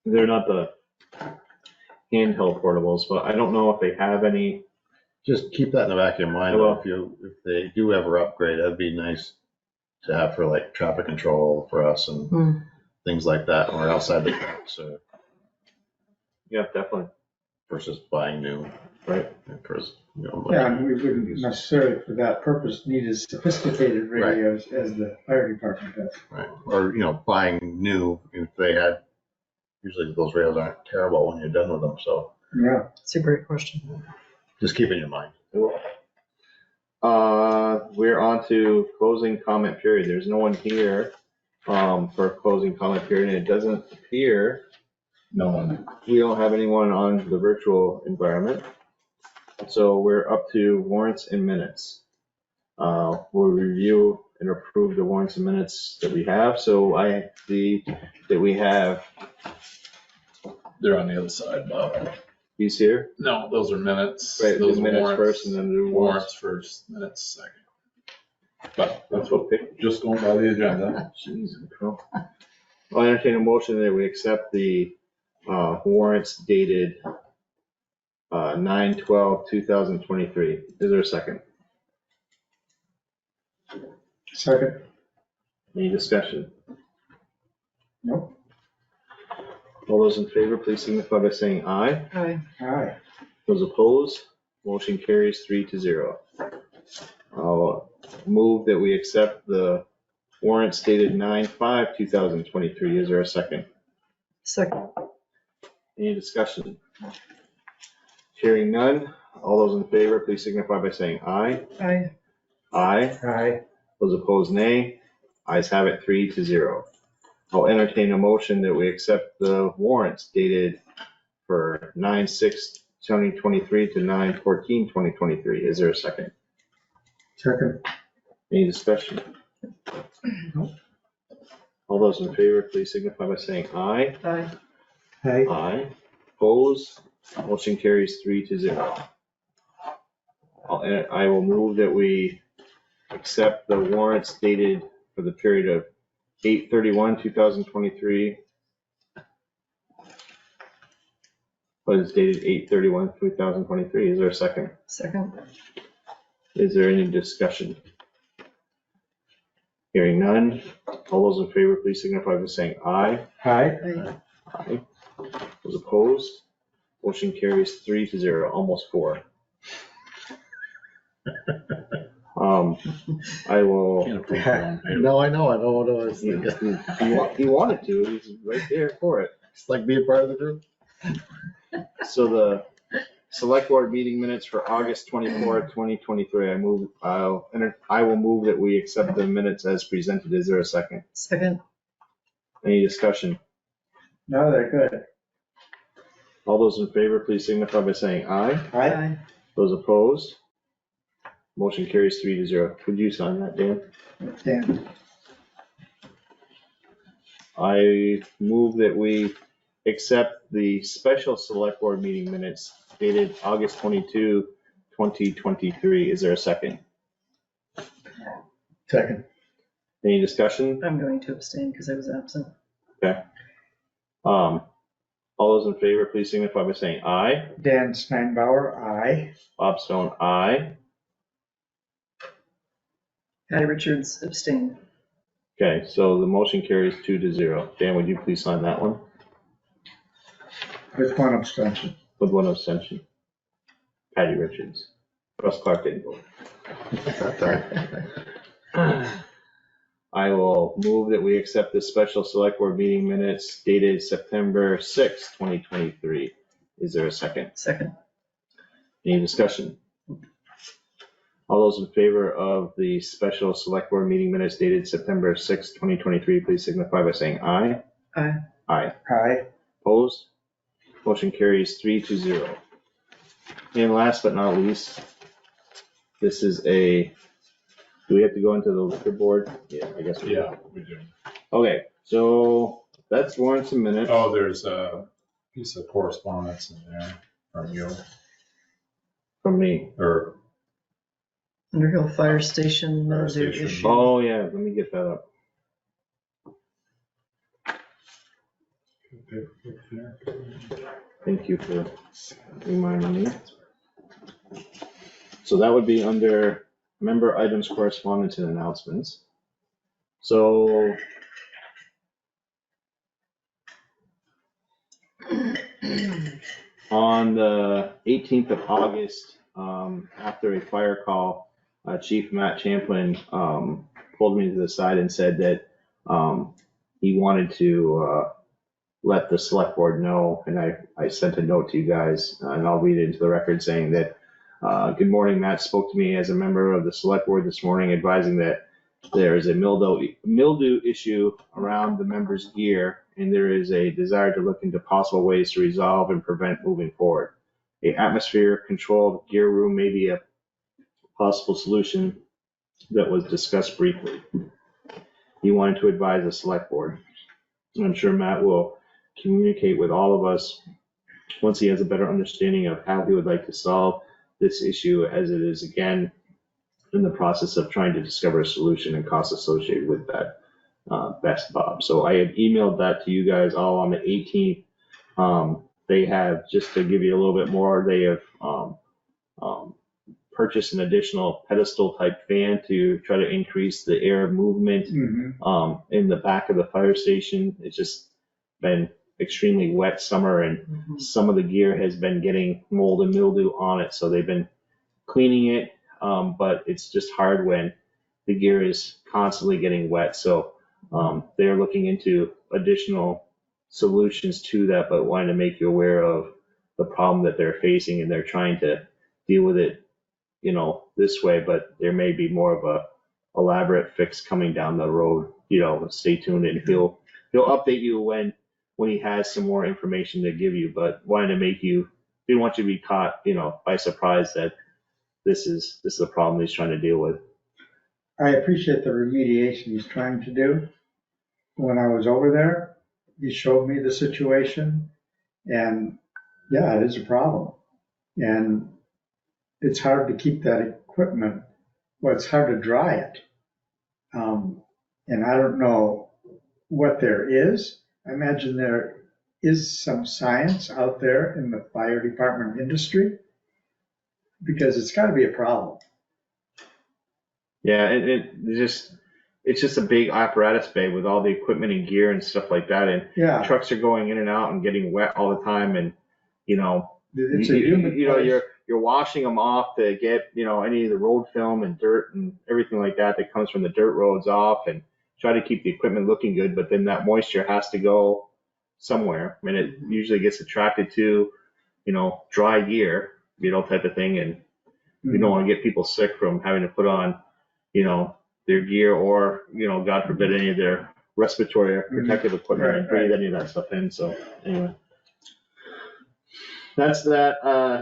They're not the handheld portables, but I don't know if they have any.
Just keep that in the back of your mind,
I will.
though, if they do ever upgrade, that'd be nice to have for like traffic control for us and things like that, when we're outside the trucks,
Yeah, definitely.
versus buying new.
Right.
Versus,
Yeah, and we wouldn't necessarily for that purpose need as sophisticated radios as the fire department does.
Right, or, buying new, if they had, usually those radios aren't terrible when you're done with them, so
Yeah.
It's a great question.
just keep it in your mind.
We're on to closing comment period. There's no one here for closing comment period, and it doesn't appear
No one.
we don't have anyone on the virtual environment. So we're up to warrants and minutes. We'll review and approve the warrants and minutes that we have. So I see that we have
They're on the other side, Bob.
these here.
No, those are minutes.
Right,
Those
do minutes
warrants.
first and then do warrants.
Warrants first, minutes second. But
That's what pick.
just going by the agenda.
Jeez, I'll entertain a motion that we accept the warrants dated 9/12/2023. Is there a second?
Second.
Any discussion?
Nope.
All those in favor, please signify by saying aye.
Aye.
Aye.
Those opposed, motion carries 3-0. I'll move that we accept the warrants dated 9/5/2023. Is there a second?
Second.
Any discussion? Hearing none, all those in favor, please signify by saying aye.
Aye.
Aye.
Aye.
Those opposed, nay. Ayes have it, 3-0. I'll entertain a motion that we accept the warrants dated for 9/6/2023 to 9/14/2023. Is there a second?
Second.
Any discussion?
Nope.
All those in favor, please signify by saying aye.
Aye.
Aye.
Aye. Opposed, motion carries 3-0. I will move that we accept the warrants dated for the period of 8/31/2023. What is dated 8/31/2023? Is there a second?
Second.
Is there any discussion? Hearing none. All those in favor, please signify by saying aye.
Aye.
Aye.
Aye. Those opposed, motion carries 3-0, almost 4. I will,
Can't approve your own payroll.
No, I know what I was thinking.
he wanted to, he's right there for it.
It's like being part of the group.
So the select board meeting minutes for August 24th, 2023, I will move that we accept the minutes as presented. Is there a second?
Second.
Any discussion?
No, they're good.
All those in favor, please signify by saying aye.
Aye.
Those opposed? Motion carries 3-0. Could you sign that, Dan?
Dan.
I move that we accept the special select board meeting minutes dated August 22, 2023. Is there a second?
Second.
Any discussion?
I'm going to abstain because I was absent.
Okay. All those in favor, please signify by saying aye.
Dan Steinbauer, aye.
Bob Stone, aye.
Patty Richards abstain.
Okay, so the motion carries 2-0. Dan, would you please sign that one
With one abstention.
with one abstention? Patty Richards. Russ Clark didn't vote. I will move that we accept the special select board meeting minutes dated September 6, 2023. Is there a second?
Second.
Any discussion? All those in favor of the special select board meeting minutes dated September 6, 2023, please signify by saying aye.
Aye.
Aye.
Aye.
Opposed? Motion carries 3-0. And last but not least, this is do we have to go into the liquor board? Yeah, I guess we do.
Yeah, we do.
Okay, so that's warrants and minutes.
Oh, there's a piece of correspondence in there from you,
From me.
or
Underhill Fire Station,
Fire
mildew
station.
issue.
Oh, yeah, let me get that up. Thank you for reminding me. So that would be under member items, correspondence, and announcements. So on the 18th of August, after a fire call, Chief Matt Champlin pulled me to the side and said that he wanted to let the select board know, and I sent a note to you guys, and I'll read it into the record saying that, good morning, Matt spoke to me as a member of the select board this morning advising that there is a mildew issue around the members' gear, and there is a desire to look into possible ways to resolve and prevent moving forward. A atmosphere-controlled gear room may be a possible solution that was discussed briefly. He wanted to advise the select board. I'm sure Matt will communicate with all of us once he has a better understanding of how he would like to solve this issue, as it is again in the process of trying to discover a solution and costs associated with that. Best Bob. So I had emailed that to you guys all on the 18th. They have, just to give you a little bit more, they have purchased an additional pedestal type fan to try to increase the air movement in the back of the fire station. It's just been extremely wet summer, and some of the gear has been getting mold and mildew on it, so they've been cleaning it, but it's just hard when the gear is constantly getting wet. So they're looking into additional solutions to that, but wanted to make you aware of the problem that they're facing, and they're trying to deal with it, you know, this way, but there may be more of a elaborate fix coming down the road. You know, stay tuned, and he'll update you when he has some more information to give you, but wanted to make you, didn't want you to be caught, you know, by surprise that this is the problem he's trying to deal with.
I appreciate the remediation he's trying to do. When I was over there, he showed me the situation, and yeah, it is a problem. And it's hard to keep that equipment, well, it's hard to dry it. And I don't know what there is. I imagine there is some science out there in the fire department industry, because it's got to be a problem.
Yeah, it's just a big apparatus bay with all the equipment and gear and stuff like that, and
Yeah,
trucks are going in and out and getting wet all the time, and you know,
it's a humid
you know,
place.
you're washing them off to get, you know, any of the road film and dirt and everything like that that comes from the dirt roads off, and try to keep the equipment looking good, but then that moisture has to go somewhere. I mean, it usually gets attracted to, you know, dry gear, you know, type of thing, and you don't want to get people sick from having to put on, you know, their gear, or, you know, God forbid, any of their respiratory or protective equipment and breathe any of that stuff in. So anyway, that's that.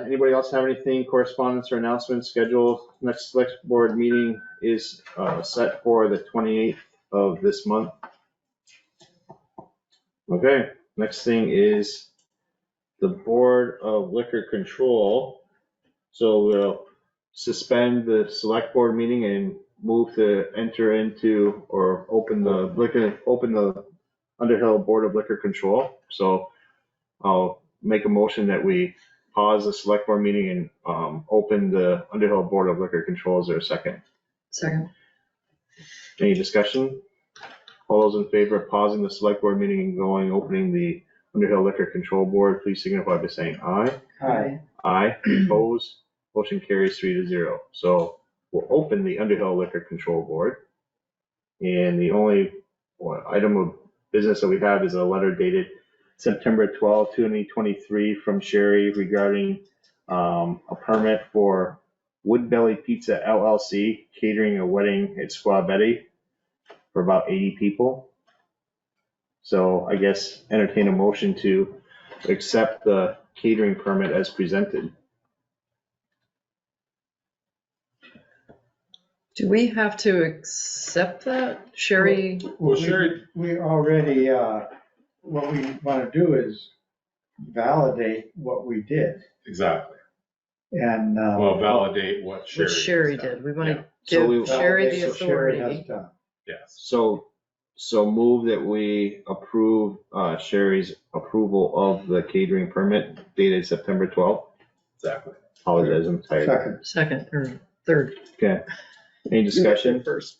Anybody else have anything, correspondence or announcements scheduled? Next select board meeting is set for the 28th of this month. Okay, next thing is the Board of Liquor Control. So we'll suspend the select board meeting and move to enter into, or open the Underhill Board of Liquor Control. So I'll make a motion that we pause the select board meeting and open the Underhill Board of Liquor Control. Is there a second?
Second.
Any discussion? All those in favor of pausing the select board meeting and opening the Underhill Liquor Control Board, please signify by saying aye.
Hi.
Aye. Opposed? Motion carries 3-0. So we'll open the Underhill Liquor Control Board. And the only item of business that we have is a letter dated September 12, 2023 from Sherry regarding a permit for Woodbelly Pizza LLC catering a wedding at Squaw Betty for about 80 people. So I guess entertain a motion to accept the catering permit as presented.
Do we have to accept that, Sherry?
Well, Sherry,
We already, what we want to do is validate what we did.
exactly.
And.
Well, validate what
What
Sherry.
Sherry
has done.
did. We want to
So
give Sherry the
validate what Sherry has
authority.
done.
Yes.
So So move that we approve Sherry's approval of the catering permit dated September 12th.
Exactly.
Apologize, I'm tired.
Second.
Second or third.
Okay. Any discussion?
First.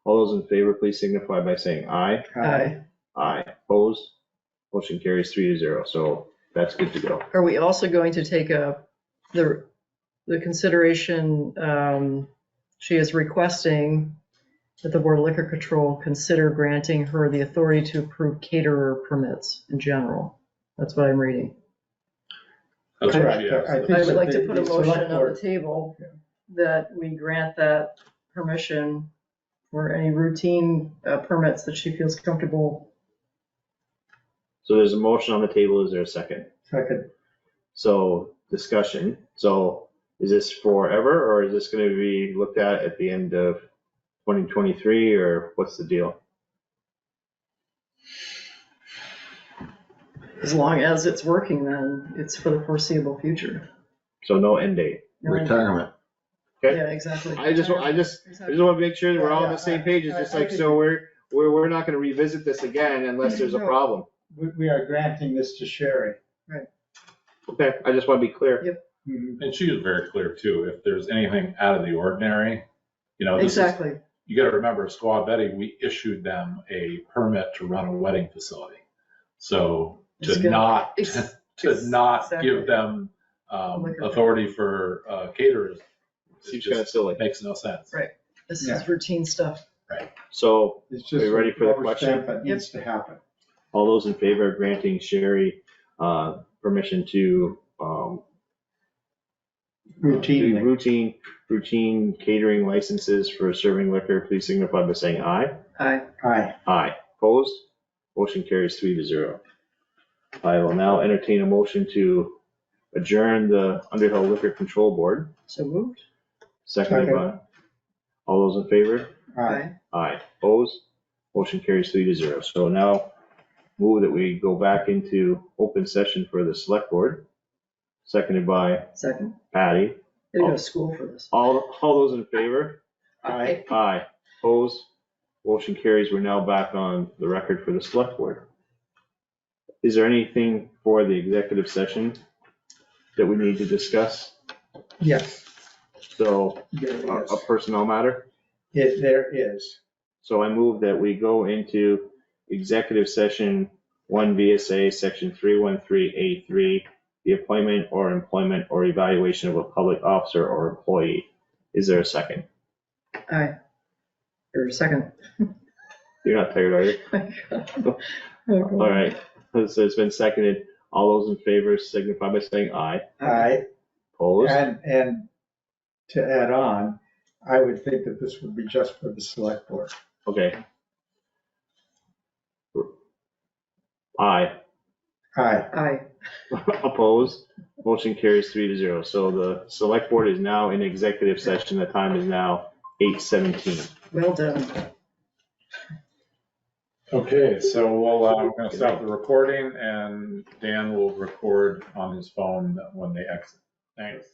All those in favor, please signify by saying aye.
Aye.
Aye. Opposed? Motion carries 3-0. So that's good to go.
Are we also going to take the consideration, she is requesting that the Board of Liquor Control consider granting her the authority to approve caterer permits in general. That's what I'm reading.
That's what
Correct.
she asked.
I think
I would
that
like to
the-
put a
the
motion
select
on
board-
the table that we grant that permission for any routine permits that she feels comfortable.
So there's a motion on the table. Is there a second?
Second.
So discussion. So is this forever or is this going to be looked at the end of 2023 or what's the deal?
As long as it's working, then it's for the foreseeable future.
So no end date.
Retirement.
Okay.
Yeah, exactly.
I just want to make sure that we're all on the same page. It's just like, so we're not going to revisit this again unless there's a problem.
We are granting this to Sherry.
Okay, I just want to be clear.
Yep.
Mhm.
And she was very clear too, if there's anything out of the ordinary, this is,
Exactly.
you gotta remember, Squaw Betty, we issued them a permit to run a wedding facility. So
It's
to
gonna-
not,
ex-
to not
exactly.
give them
Liquor.
authority for caterers, it
Seems kind of
just
silly.
makes no sense.
Right. This
Yeah.
is routine stuff.
So
It's
Are
just
you ready for the
rubber
question?
stamp that needs to happen.
all those in favor of granting Sherry permission to
Routinely.
routine catering licenses for serving liquor, please signify by saying aye.
Aye.
Aye.
Aye. Opposed? Motion carries 3-0. I will now entertain a motion to adjourn the Underhill Liquor Control Board.
So moved.
Seconded by, all those in favor?
Aye.
Aye. Opposed? Motion carries 3-0. So now move that we go back into open session for the select board. Seconded by
Second.
Patty.
Gotta go to school for this.
All those in favor?
Aye.
Aye. Opposed? Motion carries. We're now back on the record for the select board. Is there anything for the executive session that we need to discuss?
Yes,
So
there
a
is.
personnel matter?
There is.
So I move that we go into executive session 1 VSA section 313A3, the appointment or employment or evaluation of a public officer or employee. Is there a second?
Aye. Or a second.
You're not tired, are you? All right, so it's been seconded. All those in favor signify by saying aye.
Aye.
Opposed?
And to add on, I would think that this would be just for the select board.
Okay. Aye.
Aye.
Aye.
Opposed? Motion carries 3-0. So the select board is now in executive session. The time is now 8:17.
Well done.
Okay, so we're gonna stop the recording and Dan will record on his phone when they exit. Thanks.